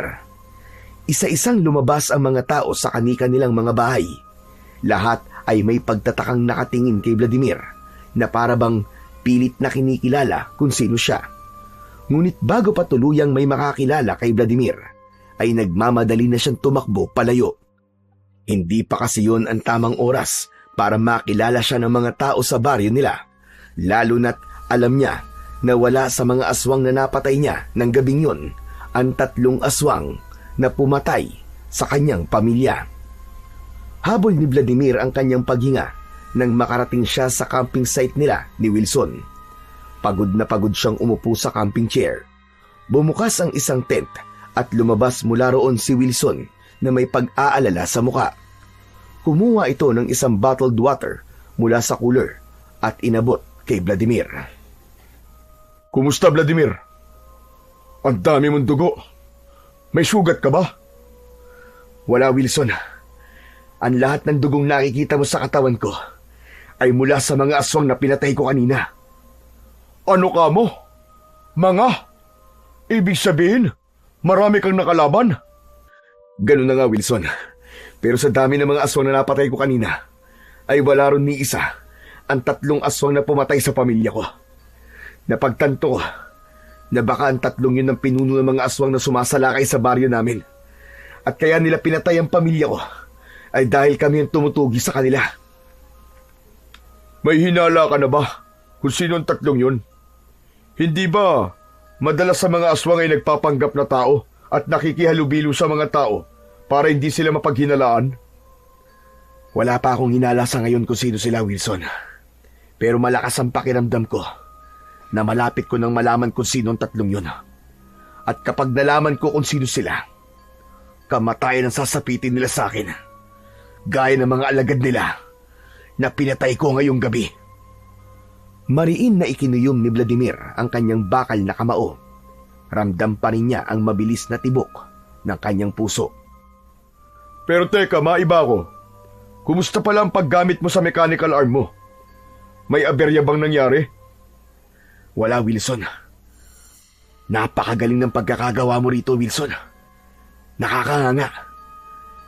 Isa-isang lumabas ang mga tao sa kani-kanilang mga bahay. Lahat ay may pagtatakang nakatingin kay Vladimir na parabang pilit na kinikilala kung sino siya. Ngunit bago pa tuluyang may makakilala kay Vladimir, ay nagmamadali na siyang tumakbo palayo. Hindi pa kasi yun ang tamang oras para makilala siya ng mga tao sa baryo nila, lalo na't alam niya na wala sa mga aswang na napatay niya ng gabing yun ang 3 aswang na pumatay sa kanyang pamilya. Habol ni Vladimir ang kanyang paghinga nang makarating siya sa camping site nila ni Wilson. Pagod na pagod siyang umupo sa camping chair. Bumukas ang isang tent at lumabas mula roon si Wilson na may pag-aalala sa muka. Kumuha ito ng isang bottled water mula sa cooler at inabot kay Vladimir. Kumusta, Vladimir? Ang dami mong dugo. May sugat ka ba? Wala, Wilson. Ang lahat ng dugong nakikita mo sa katawan ko ay mula sa mga aswang na pinatay ko kanina. Ano ka mo? Mga? Ibig sabihin, marami kang nakalaban? Ganun na nga, Wilson. Pero sa dami ng mga aswang na napatay ko kanina, ay wala ron ni isa ang 3 aswang na pumatay sa pamilya ko. Napagtanto ko na baka ang 3 yun ang pinuno ng mga aswang na sumasalakay sa baryo namin. At kaya nila pinatay ang pamilya ko ay dahil kami ang tumutugi sa kanila. May hinala ka na ba kung sino ang 3 yun? Hindi ba madalas sa mga aswang ay nagpapanggap na tao at nakikihalubilo sa mga tao para hindi sila mapaghinalaan? Wala pa akong hinala sa ngayon kung sino sila, Wilson. Pero malakas ang pakiramdam ko na malapit ko nang malaman kung sino ang 3 yun. At kapag nalaman ko kung sino sila, kamatayan ang sasapitin nila sa akin. Gaya ng mga alagad nila na pinatay ko ngayong gabi. Mariin na ikinuyom ni Vladimir ang kanyang bakal na kamao. Ramdam pa rin niya ang mabilis na tibok ng kanyang puso. Pero teka, maiba ko. Kumusta pala ang paggamit mo sa mechanical arm mo? May aberya bang nangyari? Wala, Wilson. Napakagaling ng pagkakagawa mo rito, Wilson. Nakakanganga.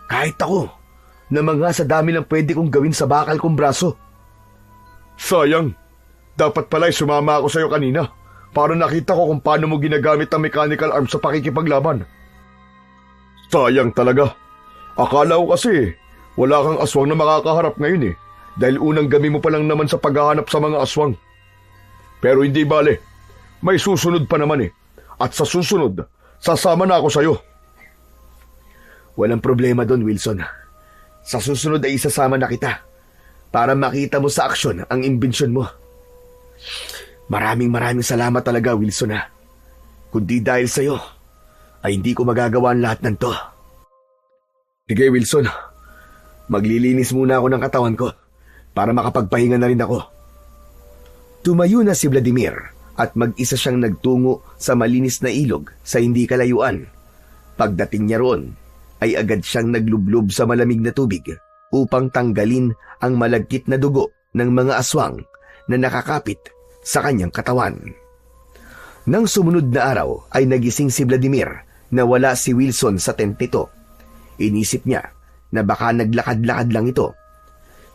Kahit ako, namanga sa dami ng pwede kong gawin sa bakal kong braso. Sayang. Dapat pala'y sumama ako sa'yo kanina para nakita ko kung paano mo ginagamit ang mechanical arm sa pakikipaglaban. Sayang talaga. Akala ko kasi wala kang aswang na makakaharap ngayon dahil unang gabi mo pa lang naman sa paghahanap sa mga aswang. Pero hindi bale, may susunod pa naman at sa susunod, sasama na ako sa'yo. Walang problema doon, Wilson. Sa susunod ay isasama na kita para makita mo sa aksyon ang imbensyon mo. Maraming salamat talaga, Wilson. Kundi dahil sa'yo, ay hindi ko magagawa ang lahat ng to. Sige, Wilson. Maglilinis muna ako ng katawan ko para makapagpahinga na rin ako. Tumayo na si Vladimir at mag-isa siyang nagtungo sa malinis na ilog sa hindi kalayuan. Pagdating niya roon, ay agad siyang naglublob sa malamig na tubig upang tanggalin ang malagkit na dugo ng mga aswang na nakakapit sa kanyang katawan. Nang sumunod na araw ay nagising si Vladimir na wala si Wilson sa tent nito. Inisip niya na baka naglakad-lakad lang ito.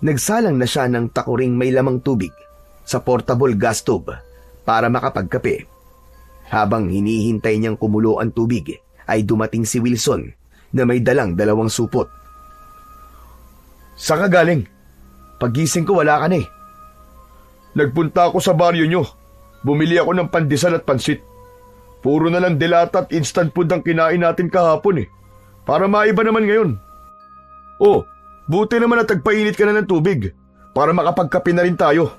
Nagsalang na siya ng takuring may lamang tubig sa portable gas stove para makapagkape. Habang hinihintay niyang kumulo ang tubig, ay dumating si Wilson na may dalang 2 supot. Saan ka galing? Pagising ko wala ka na Nagpunta ako sa baryo nyo. Bumili ako ng pandesal at pansit. Puro na lang delata at instant food ang kinain natin kahapon Para maiba naman ngayon. Oh, buti naman at tagpainit ka na ng tubig para makapagkape na rin tayo.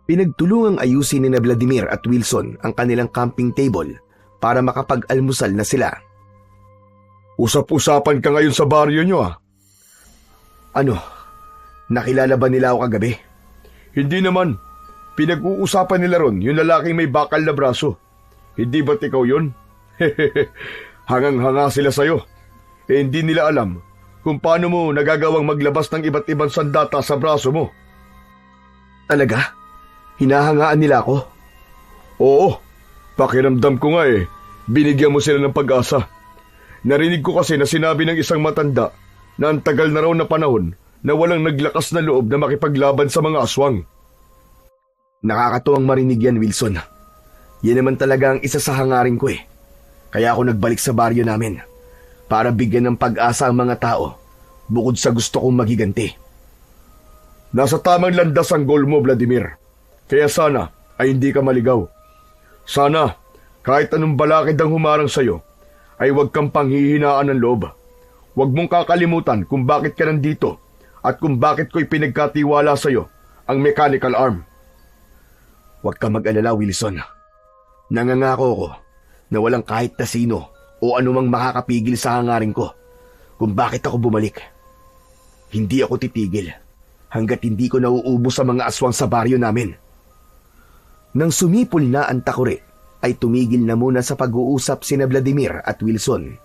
Pinagtulungang ayusin ni Vladimir at Wilson ang kanilang camping table para makapag-almusal na sila. Usap-usapan ka ngayon sa baryo nyo Ano? Nakilala ba nila ako kagabi? Hindi naman. Pinag-uusapan nila ron yung lalaking may bakal na braso. Hindi ba't ikaw yun? Hangang-hanga sila sa'yo. Hindi nila alam kung paano mo nagagawang maglabas ng iba't ibang sandata sa braso mo. Talaga? Hinahangaan nila ako? Oo, pakiramdam ko nga binigyan mo sila ng pag-asa. Narinig ko kasi na sinabi ng isang matanda na ang tagal na raw na panahon na walang naglakas na loob na makipaglaban sa mga aswang. Nakakatuwang marinig yan, Wilson. Yan naman talaga ang isa sa hangarin ko eh. Kaya ako nagbalik sa baryo namin para bigyan ng pag-asa ang mga tao bukod sa gusto kong magiganti. Nasa tamang landas ang goal mo, Vladimir. Kaya sana ay hindi ka maligaw. Sana kahit anong balakid ang humarang sa'yo ay huwag kang panghihinaan ng loob. Huwag mong kakalimutan kung bakit ka nandito at kung bakit ko'y pinagkatiwala sa'yo ang mechanical arm. Huwag ka mag-alala, Wilson. Nangangako ko na walang kahit na sino o anumang makakapigil sa hangarin ko kung bakit ako bumalik. Hindi ako titigil hanggat hindi ko nauubos sa mga aswang sa baryo namin. Nang sumipol na ang takore, ay tumigil na muna sa pag-uusap sina Vladimir at Wilson.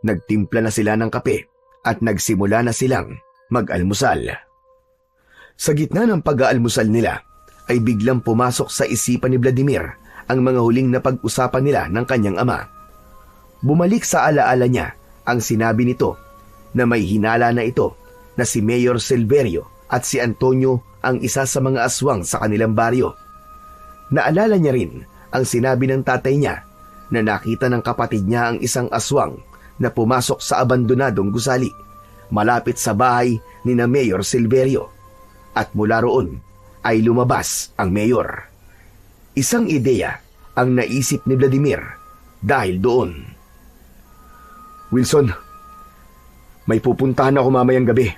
Nagtimpla na sila ng kape at nagsimula na silang mag-almusal. Sa gitna ng pag-aalmusal nila, ay biglang pumasok sa isipan ni Vladimir ang mga huling na pag-usapan nila ng kanyang ama. Bumalik sa alaala niya ang sinabi nito na may hinala na ito na si Mayor Silverio at si Antonio ang isa sa mga aswang sa kanilang baryo. Naalala niya rin ang sinabi ng tatay niya na nakita ng kapatid niya ang isang aswang na pumasok sa abandonadong gusali malapit sa bahay ni na Mayor Silverio at mula roon ay lumabas ang mayor. Isang ideya ang naisip ni Vladimir dahil doon. Wilson, may pupuntahan ako mamayang gabi.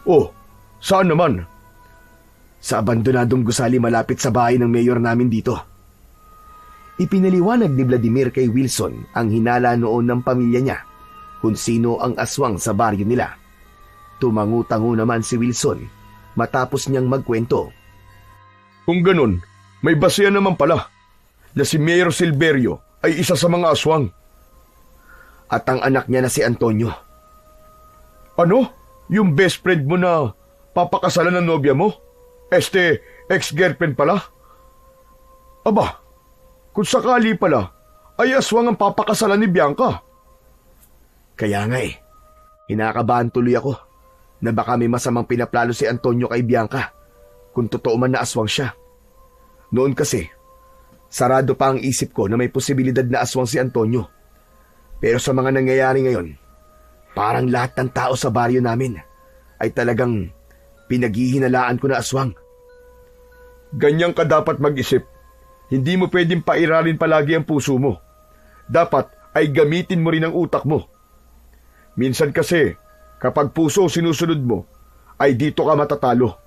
Oh, saan naman? Sa abandonadong gusali malapit sa bahay ng mayor namin dito. Ipinaliwanag ni Vladimir kay Wilson ang hinala noon ng pamilya niya kung sino ang aswang sa baryo nila. Tumangu-tango naman si Wilson matapos niyang magkwento. Kung ganun, may basihan naman pala na si Mayor Silverio ay isa sa mga aswang. At ang anak niya na si Antonio. Ano? Yung best friend mo na papakasalan ng nobya mo? Ex-girlfriend pala? Aba, kung sakali pala, ay aswang ang papakasalan ni Bianca. Kaya nga hinakabahan tuloy ako na baka may masamang pinaplano si Antonio kay Bianca kung totoo man na aswang siya. Noon kasi, sarado pa ang isip ko na may posibilidad na aswang si Antonio. Pero sa mga nangyayari ngayon, parang lahat ng tao sa baryo namin ay talagang pinaghihinalaan ko na aswang. Ganyan ka dapat mag-isip. Hindi mo pwedeng pairalin palagi ang puso mo. Dapat ay gamitin mo rin ang utak mo. Minsan kasi, kapag puso sinusunod mo, ay dito ka matatalo.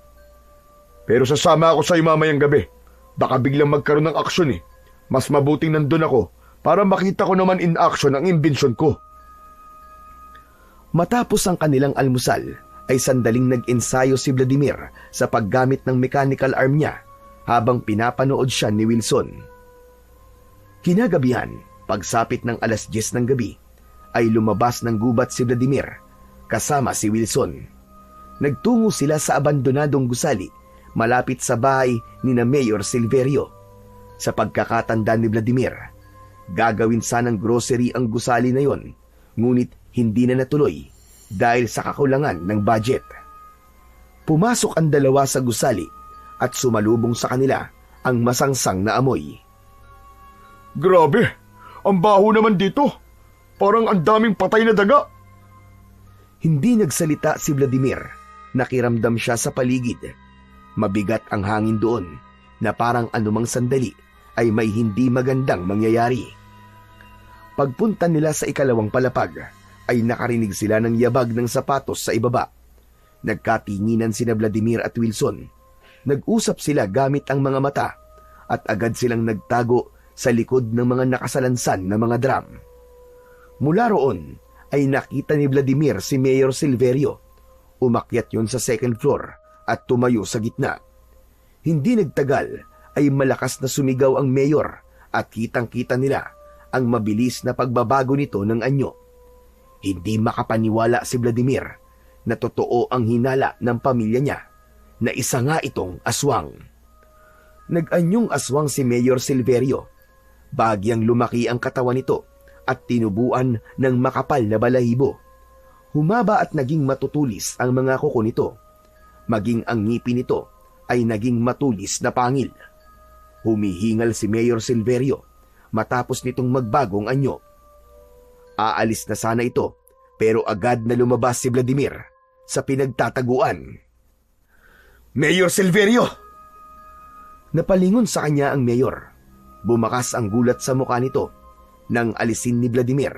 Pero sasama ako sa iyo mamayang gabi. Baka biglang magkaroon ng aksyon eh. Mas mabuting nandun ako para makita ko naman in action ang imbensyon ko. Matapos ang kanilang almusal, ay sandaling nag-ensayo si Vladimir sa paggamit ng mechanical arm niya habang pinapanood siya ni Wilson. Kinagabihan, pagsapit ng 10:00 ng gabi, ay lumabas ng gubat si Vladimir kasama si Wilson. Nagtungo sila sa abandonadong gusali malapit sa bahay ni na Mayor Silverio. Sa pagkakatanda ni Vladimir, gagawin sanang grocery ang gusali na yon, ngunit hindi na natuloy dahil sa kakulangan ng budget. Pumasok ang dalawa sa gusali at sumalubong sa kanila ang masangsang na amoy. Grabe! Ang baho naman dito! Parang ang daming patay na daga! Hindi nagsalita si Vladimir. Nakiramdam siya sa paligid. Mabigat ang hangin doon na parang anumang sandali ay may hindi magandang mangyayari. Pagpunta nila sa ikalawang palapag, ay nakarinig sila ng yabag ng sapatos sa ibaba. Nagkatinginan sina Vladimir at Wilson. Nag-usap sila gamit ang mga mata at agad silang nagtago sa likod ng mga nakasalansan na mga drum. Mula roon ay nakita ni Vladimir si Mayor Silverio. Umakyat yon sa second floor at tumayo sa gitna. Hindi nagtagal ay malakas na sumigaw ang mayor at kitang-kita nila ang mabilis na pagbabago nito ng anyo. Hindi makapaniwala si Vladimir na totoo ang hinala ng pamilya niya na isa nga itong aswang. Nag-anyong aswang si Mayor Silverio. Bagyang lumaki ang katawan nito at tinubuan ng makapal na balahibo. Humaba at naging matutulis ang mga kuko nito. Maging ang ngipin nito ay naging matulis na pangil. Humihingal si Mayor Silverio matapos nitong magbagong anyo. Aalis na sana ito pero agad na lumabas si Vladimir sa pinagtataguan. Mayor Silverio! Napalingon sa kanya ang mayor. Bumakas ang gulat sa mukha nito nang alisin ni Vladimir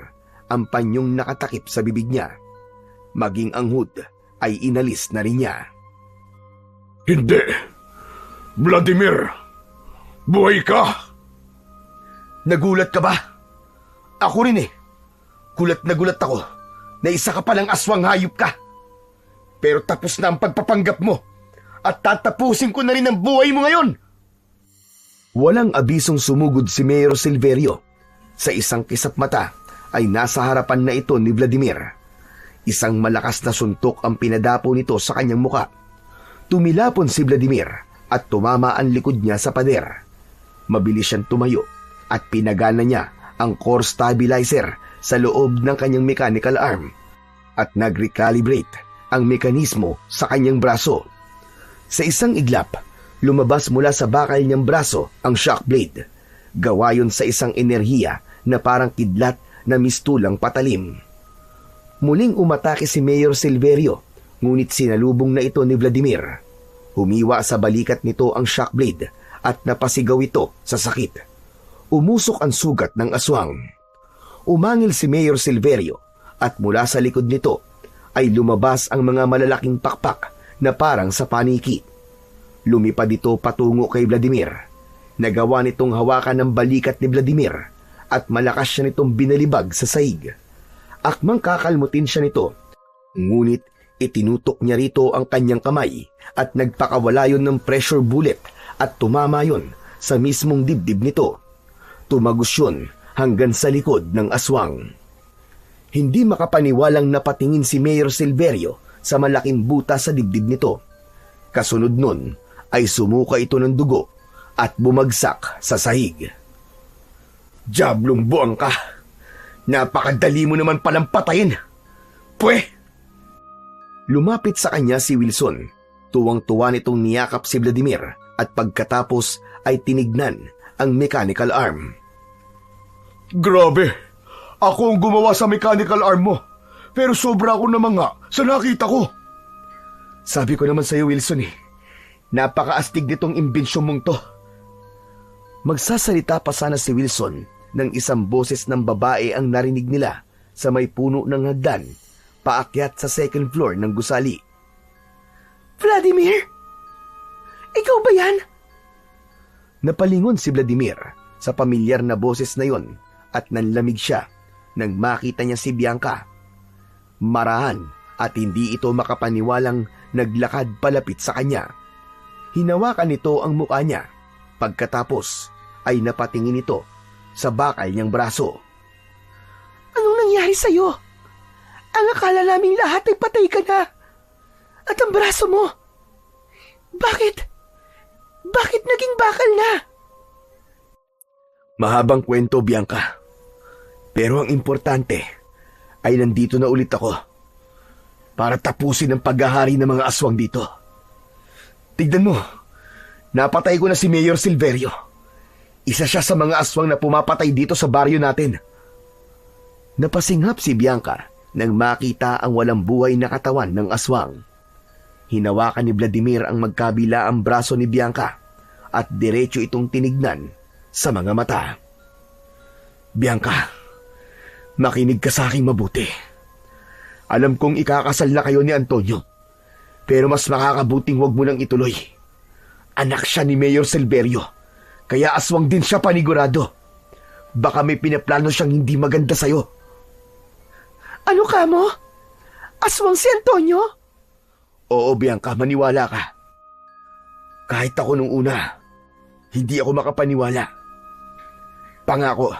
ang panyong nakatakip sa bibig niya. Maging ang hood ay inalis na rin niya. Hindi! Vladimir! Buhay ka! Nagulat ka ba? Ako rin eh. Gulat na gulat ako na isa ka palang aswang hayop ka. Pero tapos na ang pagpapanggap mo at tatapusin ko na rin ang buhay mo ngayon. Walang abisong sumugod si Mayor Silverio. Sa isang kisap mata ay nasa harapan na ito ni Vladimir. Isang malakas na suntok ang pinadapo nito sa kanyang muka. Tumilapon si Vladimir at tumama ang likod niya sa pader. Mabilis siyang tumayo at pinagana niya ang core stabilizer sa loob ng kanyang mechanical arm at nag-recalibrate ang mekanismo sa kanyang braso. Sa isang iglap, lumabas mula sa bakal niyang braso ang shock blade. Gawa yun sa isang enerhiya na parang kidlat na mistulang patalim. Muling umatake si Mayor Silverio, ngunit sinalubong na ito ni Vladimir. Humiwa sa balikat nito ang shock blade at napasigaw ito sa sakit. Umusok ang sugat ng aswang. Umangil si Mayor Silverio at mula sa likod nito ay lumabas ang mga malalaking pakpak na parang sa paniki. Lumipad ito patungo kay Vladimir. Nagawa nitong hawakan ng balikat ni Vladimir at malakas siya nitong binalibag sa sahig. Akmang kakalmutin siya nito, ngunit itinutok niya rito ang kanyang kamay at nagpakawala yon ng pressure bullet at tumama yon sa mismong dibdib nito. Tumagos yun hanggang sa likod ng aswang. Hindi makapaniwalang napatingin si Mayor Silverio sa malaking buta sa dibdib nito. Kasunod nun ay sumuka ito ng dugo at bumagsak sa sahig. Diablong buang ka! Napakadali mo naman palang patayin! Pwe! Lumapit sa kanya si Wilson. Tuwang-tuwa nitong niyakap si Vladimir at pagkatapos ay tinignan ang mechanical arm. Grabe! Ako ang gumawa sa mechanical arm mo. Pero sobra ako naman nga sa nakita ko. Sabi ko naman sa'yo, Wilson eh. Napakaastig nitong imbensyon mong to. Magsasalita pa sana si Wilson nang isang boses ng babae ang narinig nila sa may puno ng hagdan, paakyat sa second floor ng gusali. Vladimir? Ikaw ba yan? Napalingon si Vladimir sa pamilyar na boses na yon at nanlamig siya nang makita niya si Bianca. Marahan at hindi ito makapaniwalang naglakad palapit sa kanya. Hinawakan nito ang mukha niya. Pagkatapos ay napatingin ito sa bakal niyang braso. Anong nangyari sa'yo? Ang akala naming lahat ay patay ka na. At ang braso mo? Bakit? Bakit naging bakal na? Mahabang kwento, Bianca. Pero ang importante ay nandito na ulit ako para tapusin ang paghahari ng mga aswang dito. Tignan mo, napatay ko na si Mayor Silverio. Isa siya sa mga aswang na pumapatay dito sa baryo natin. Napasinghap si Bianca nang makita ang walang buhay na katawan ng aswang. Hinawakan ni Vladimir ang magkabilaang braso ni Bianca at diretso itong tinignan sa mga mata. Bianca, makinig ka sa aking mabuti. Alam kong ikakasal na kayo ni Antonio, pero mas makakabuting wag mo nang ituloy. Anak siya ni Mayor Silverio, kaya aswang din siya panigurado. Baka may pinaplano siyang hindi maganda sa'yo. Ano ka mo? Aswang si Antonio? Oo, Bianca, maniwala ka. Kahit ako nung una, hindi ako makapaniwala. Pangako,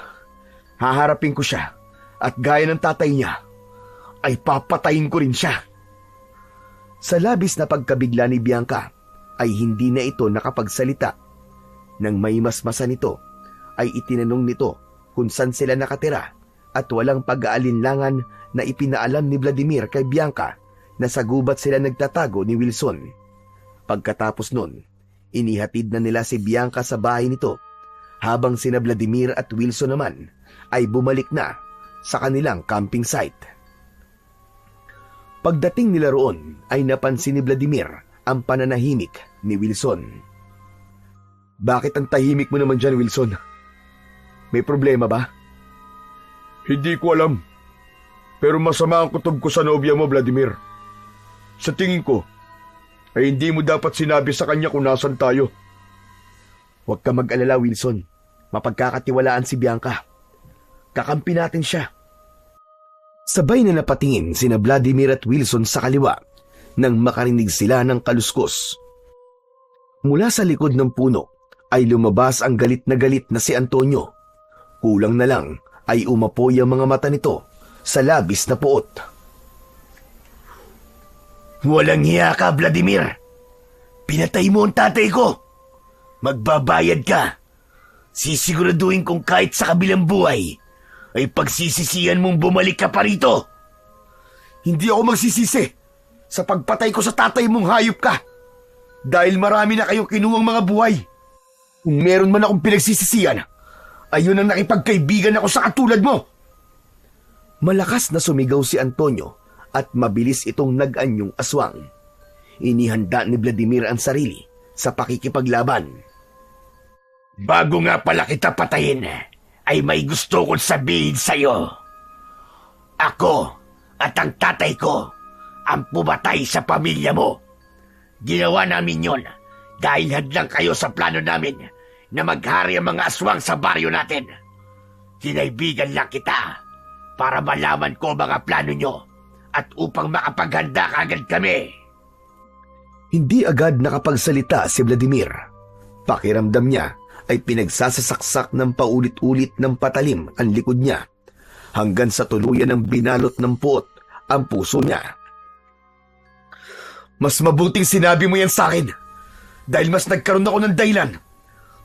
haharapin ko siya at gaya ng tatay niya, ay papatayin ko rin siya. Sa labis na pagkabigla ni Bianca, ay hindi na ito nakapagsalita. Nang may masmasan nito, ay itinanong nito kung saan sila nakatira at walang pag-aalinlangan na ipinaalam ni Vladimir kay Bianca na sa gubat sila nagtatago ni Wilson. Pagkatapos nun, inihatid na nila si Bianca sa bahay nito, habang sina Vladimir at Wilson naman ay bumalik na sa kanilang camping site. Pagdating nila roon ay napansin ni Vladimir ang pananahimik ni Wilson. Bakit ang tahimik mo naman dyan, Wilson? May problema ba? Hindi ko alam. Pero masama ang kutob ko sa nobya mo, Vladimir. Sa tingin ko, ay hindi mo dapat sinabi sa kanya kung nasan tayo. Huwag ka mag-alala, Wilson. Mapagkakatiwalaan si Bianca. Kakampi natin siya. Sabay na napatingin sina Vladimir at Wilson sa kaliwa nang makarinig sila ng kaluskos. Mula sa likod ng puno ay lumabas ang galit na si Antonio. Kulang na lang ay umapoy ang mga mata nito sa labis na puot. Walang hiya ka, Vladimir. Pinatay mo ang tatay ko. Magbabayad ka. Sisiguraduhin kong kahit sa kabilang buhay ay pagsisisihan mong bumalik ka pa rito. Hindi ako magsisisi sa pagpatay ko sa tatay mong hayop ka. Dahil marami na kayong kinuwang mga buhay. Kung meron man akong pinagsisisihan, ayun ang nakipagkaibigan ako sa katulad mo. Malakas na sumigaw si Antonio at mabilis itong nag-anyong aswang. Inihanda ni Vladimir ang sarili sa pakikipaglaban. Bago nga pala kita patayin, ay may gusto kong sabihin sa'yo. Ako at ang tatay ko ang pumatay sa pamilya mo. Ginawa namin yon dahil hadlang kayo sa plano namin na maghari ang mga aswang sa baryo natin. Kinaibigan lang kita para malaman ko mga plano nyo at upang makapaghanda kagad kami. Hindi agad nakapagsalita si Vladimir. Pakiramdam niya ay pinagsasasaksak ng paulit-ulit ng patalim ang likod niya hanggang sa tuluyan ng binalot ng puot ang puso niya. Mas mabuting sinabi mo yan sa akin dahil mas nagkaroon ako ng dahilan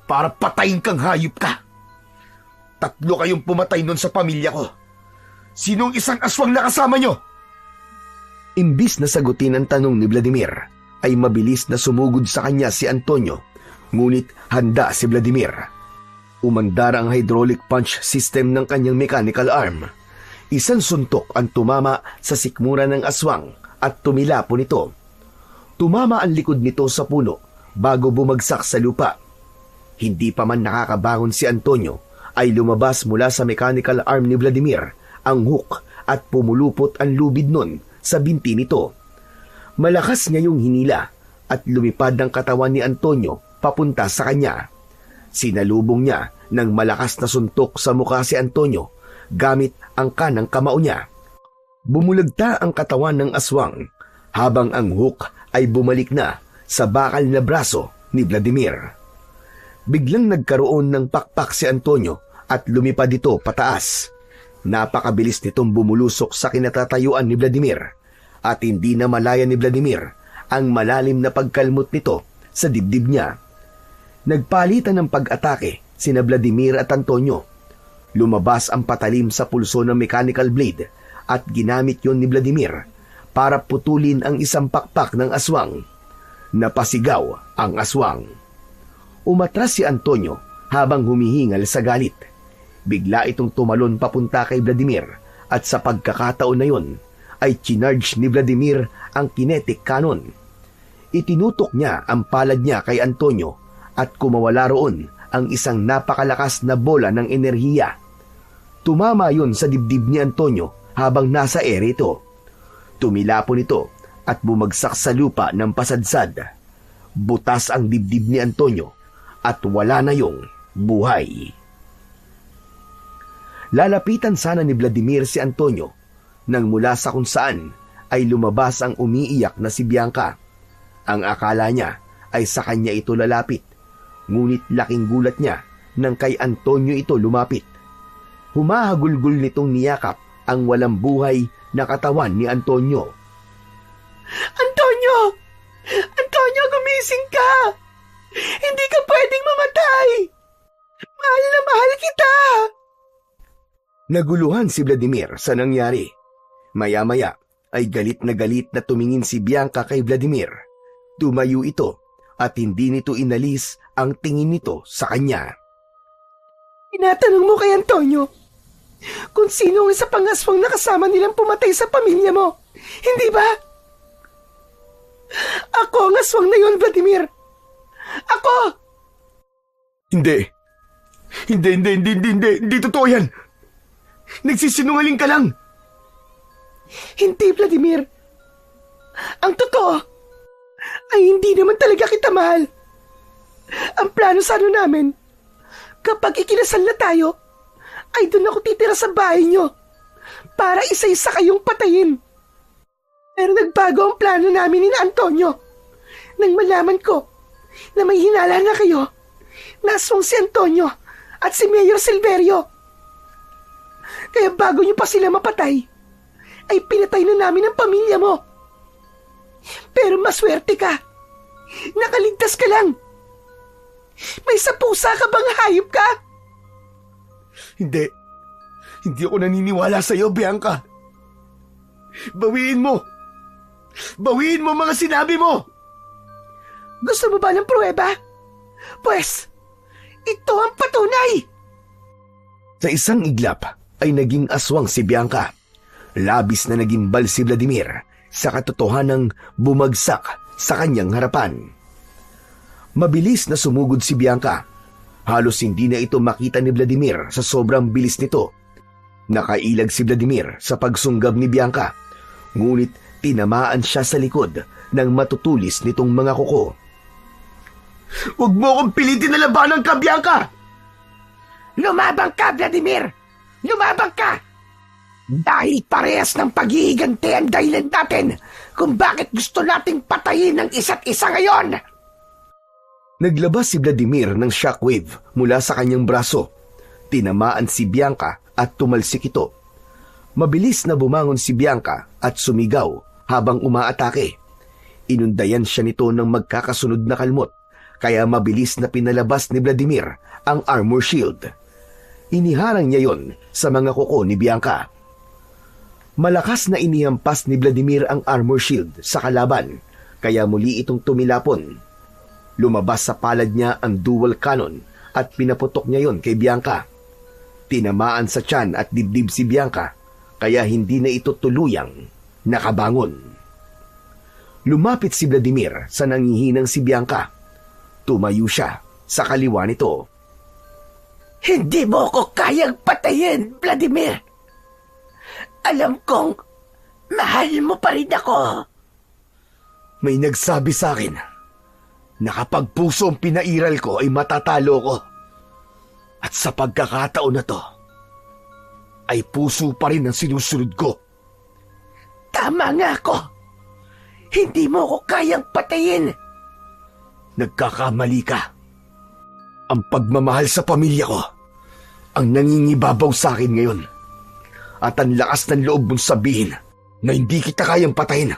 para patayin kang hayop ka. 3 kayong pumatay nun sa pamilya ko. Sinong isang aswang na kasama nyo? Imbis na sagutin ang tanong ni Vladimir, ay mabilis na sumugod sa kanya si Antonio. Ngunit handa si Vladimir. Umandar ang hydraulic punch system ng kanyang mechanical arm. Isang suntok ang tumama sa sikmura ng aswang at tumilapo nito. Tumama ang likod nito sa puno bago bumagsak sa lupa. Hindi pa man nakakabangon si Antonio ay lumabas mula sa mechanical arm ni Vladimir ang hook at pumulupot ang lubid nun sa binti nito. Malakas niya yung hinila at lumipad ang katawan ni Antonio papunta sa kanya. Sinalubong niya ng malakas na suntok sa mukha si Antonio gamit ang kanang kamao niya. Bumulagta ang katawan ng aswang habang ang hook ay bumalik na sa bakal na braso ni Vladimir. Biglang nagkaroon ng pakpak si Antonio at lumipad ito pataas. Napakabilis nitong bumulusok sa kinatatayuan ni Vladimir at hindi na malaya ni Vladimir ang malalim na pagkalmot nito sa dibdib niya. Nagpalitan ng pag-atake sina Vladimir at Antonio. Lumabas ang patalim sa pulso ng mechanical blade at ginamit yon ni Vladimir para putulin ang isang pakpak ng aswang. Napasigaw ang aswang. Umatras si Antonio habang humihingal sa galit. Bigla itong tumalon papunta kay Vladimir at sa pagkakataon na yon ay chinarge ni Vladimir ang kinetic cannon. Itinutok niya ang palad niya kay Antonio at kumawala roon ang isang napakalakas na bola ng enerhiya. Tumama yon sa dibdib ni Antonio habang nasa ere ito. Tumilapon ito at bumagsak sa lupa ng pasadsad. Butas ang dibdib ni Antonio at wala na yung buhay. Lalapitan sana ni Vladimir si Antonio nang mula sa kung saan ay lumabas ang umiiyak na si Bianca. Ang akala niya ay sa kanya ito lalapit, ngunit laking gulat niya nang kay Antonio ito lumapit. Humahagulgul nitong niyakap ang walang buhay na katawan ni Antonio. Antonio! Antonio, gumising ka! Hindi ka pwedeng mamatay! Mahal na mahal kita! Naguluhan si Vladimir sa nangyari. Maya-maya ay galit na tumingin si Bianca kay Vladimir. Tumayo ito at hindi nito inalis ang tingin nito sa kanya. Tinatanong mo kay Antonio kung sino ang isa pang aswang na kasama nilang pumatay sa pamilya mo. Hindi ba? Ako ang aswang na yun, Vladimir. Ako! Hindi totoo yan. Nagsisinungaling ka lang. Hindi, Vladimir. Ang totoo ay hindi naman talaga kita mahal. Ang plano sana namin, kapag ikinasal na tayo, ay doon ako titira sa bahay nyo para isa-isa kayong patayin. Pero nagbago ang plano namin ni Antonio nang malaman ko na may hinala na kayo na aswang si Antonio at si Mayor Silverio. Kaya bago nyo pa sila mapatay, ay pinatay na namin ang pamilya mo. Pero maswerte ka. Nakaligtas ka lang. May sapusa ka bang hayop ka? Hindi ako naniniwala sa iyo, Bianca. Bawiin mo mga sinabi mo. Gusto mo ba ng pruweba? Pues, ito ang patunay. Sa isang iglap ay naging aswang si Bianca. Labis na nagimbal si Vladimir sa katotohanang bumagsak sa kanyang harapan. Mabilis na sumugod si Bianca. Halos hindi na ito makita ni Vladimir sa sobrang bilis nito. Nakailag si Vladimir sa pagsunggab ni Bianca, ngunit tinamaan siya sa likod ng matutulis nitong mga kuko. Huwag mo akong pilitin na labanan ka, Bianca! Lumabang ka, Vladimir! Lumabang ka! Dahil parehas ng paghihiganti ang dahilan natin kung bakit gusto nating patayin ang isa't isa ngayon! Naglabas si Vladimir ng shockwave mula sa kanyang braso. Tinamaan si Bianca at tumalsik ito. Mabilis na bumangon si Bianca at sumigaw habang umaatake. Inundayan siya nito ng magkakasunod na kalmot, kaya mabilis na pinalabas ni Vladimir ang armor shield. Iniharang niya yon sa mga kuko ni Bianca. Malakas na inihampas ni Vladimir ang armor shield sa kalaban, kaya muli itong tumilapon. Lumabas sa palad niya ang dual cannon at pinaputok niya yon kay Bianca. Tinamaan sa tiyan at dibdib si Bianca, kaya hindi na ito tuluyang nakabangon. Lumapit si Vladimir sa nangihinang si Bianca. Tumayo siya sa kaliwa nito. Hindi mo ko kayang patayin, Vladimir. Alam kong mahal mo pa rin ako. May nagsabi sa akin na kapag puso ang pinairal ko ay matatalo ko. At sa pagkakataon na to, ay puso pa rin ang sinusunod ko. Tama nga ako. Hindi mo ko kayang patayin. Nagkakamali ka. Ang pagmamahal sa pamilya ko ang nangingibabaw sa akin ngayon. At ang lakas ng loob mong sabihin na hindi kita kayang patayin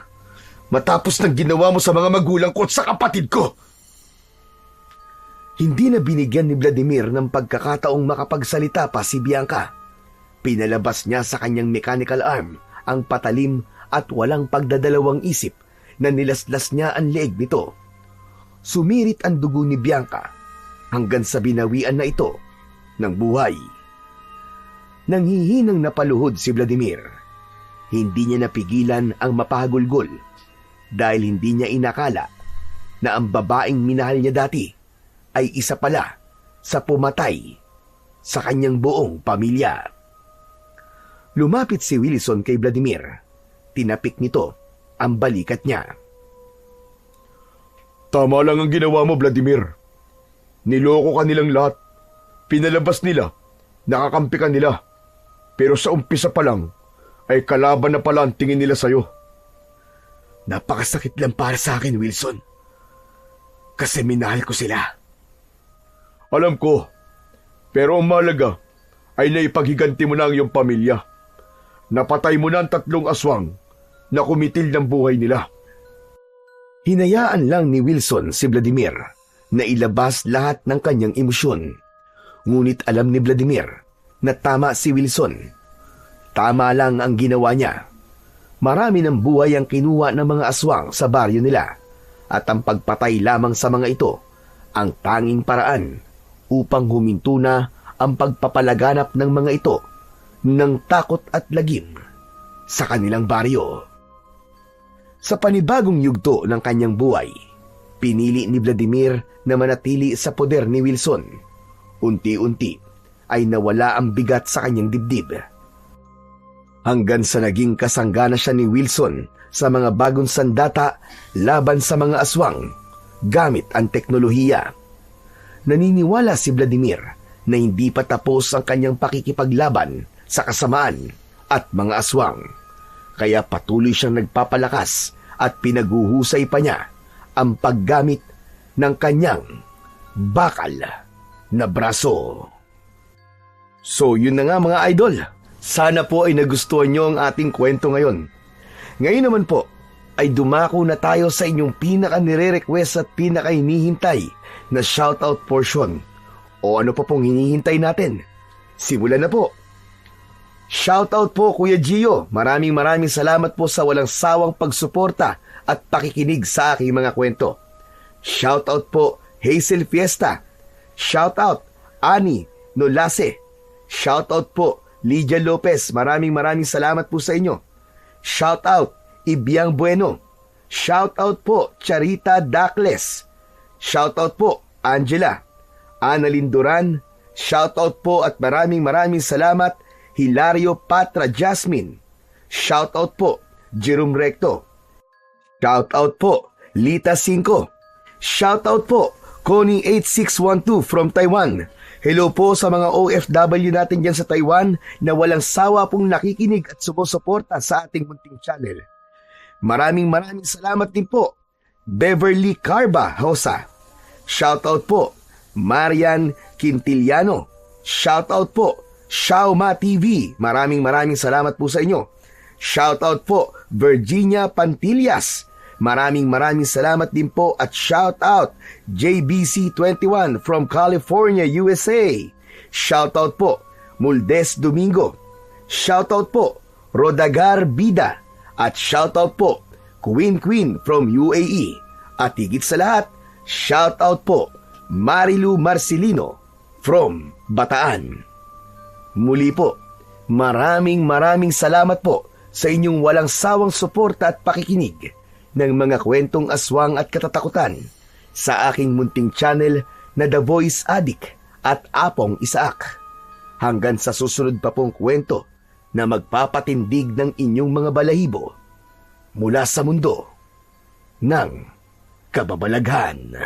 matapos ng ginawa mo sa mga magulang ko at sa kapatid ko. Hindi na binigyan ni Vladimir ng pagkakataong makapagsalita pa si Bianca. Pinalabas niya sa kanyang mechanical arm ang patalim at walang pagdadalawang isip na nilaslas niya ang leeg nito. Sumirit ang dugo ni Bianca hanggang sa binawian na ito ng buhay. Nanghihinang napaluhod si Vladimir. Hindi niya napigilan ang mapahagulgol dahil hindi niya inakala na ang babaeng minahal niya dati ay isa pala sa pumatay sa kanyang buong pamilya. Lumapit si Wilson kay Vladimir. Tinapik nito ang balikat niya. Tama lang ang ginawa mo, Vladimir. Niloko ka nilang lahat. Pinalabas nila. Nakakampi ka nila. Pero sa umpisa pa lang, ay kalaban na pala ang tingin nila sa'yo. Napakasakit lang para sa akin, Wilson. Kasi minahal ko sila. Alam ko. Pero ang mahalaga ay naipaghiganti mo na ang iyong pamilya. Napatay mo na ang 3 aswang na kumitil ng buhay nila. Hinayaan lang ni Wilson si Vladimir na ilabas lahat ng kanyang emosyon. Ngunit alam ni Vladimir na tama si Wilson Tama lang ang ginawa niya. Marami ng buhay ang kinuha ng mga aswang sa baryo nila at ang pagpatay lamang sa mga ito ang tanging paraan upang huminto na ang pagpapalaganap ng mga ito ng takot at lagim sa kanilang baryo. Sa panibagong yugto ng kanyang buhay, pinili ni Vladimir na manatili sa poder ni Wilson. Unti-unti ay nawala ang bigat sa kanyang dibdib. Hanggang sa naging kasanggana siya ni Wilson sa mga bagong sandata laban sa mga aswang gamit ang teknolohiya. Naniniwala si Vladimir na hindi pa tapos ang kanyang pakikipaglaban sa kasamaan at mga aswang. Kaya patuloy siyang nagpapalakas at pinaguhusay pa niya ang paggamit ng kanyang bakal na braso. So yun na nga mga idol. Sana po ay nagustuhan nyo ang ating kwento ngayon. Ngayon naman po ay dumako na tayo sa inyong pinaka-nire-request at pinaka-hinihintay na shoutout portion. O ano pa pong hinihintay natin? Simulan na po. Shoutout po Kuya Gio. Maraming salamat po sa walang sawang pagsuporta at pakikinig sa aking mga kwento. Shoutout po Hazel Fiesta. Shoutout Ani Nolase. Shoutout po Lydia Lopez. Maraming salamat po sa inyo. Shoutout Ibiang Bueno. Shoutout po Charita Dacles. Shoutout po Angela. Annalyn Duran. Shoutout po at maraming salamat Hilario Patra Jasmine. Shoutout po Jerome Recto. Shoutout po Lita 5. Shoutout po Connie 8612 from Taiwan. Hello po sa mga OFW natin dyan sa Taiwan na walang sawa pong nakikinig at sumusuporta sa ating munting channel. Maraming salamat din po Beverly Carba Hosa. Shoutout po Marian Quintiliano. Shoutout po Shauma TV. Maraming salamat po sa inyo. Shoutout po Virginia Pantillas. Maraming salamat din po at shoutout JBC21 from California, USA. Shoutout po Muldes Domingo. Shoutout po Rodagar Bida. At shoutout po Queen from UAE. At higit sa lahat, shoutout po Marilu Marcelino from Bataan. Muli po, maraming salamat po sa inyong walang sawang suporta at pakikinig ng mga kwentong aswang at katatakutan sa aking munting channel na The Voice Addict at Apong Isaak. Hanggang sa susunod pa pong kwento na magpapatindig ng inyong mga balahibo mula sa mundo ng kababalaghan.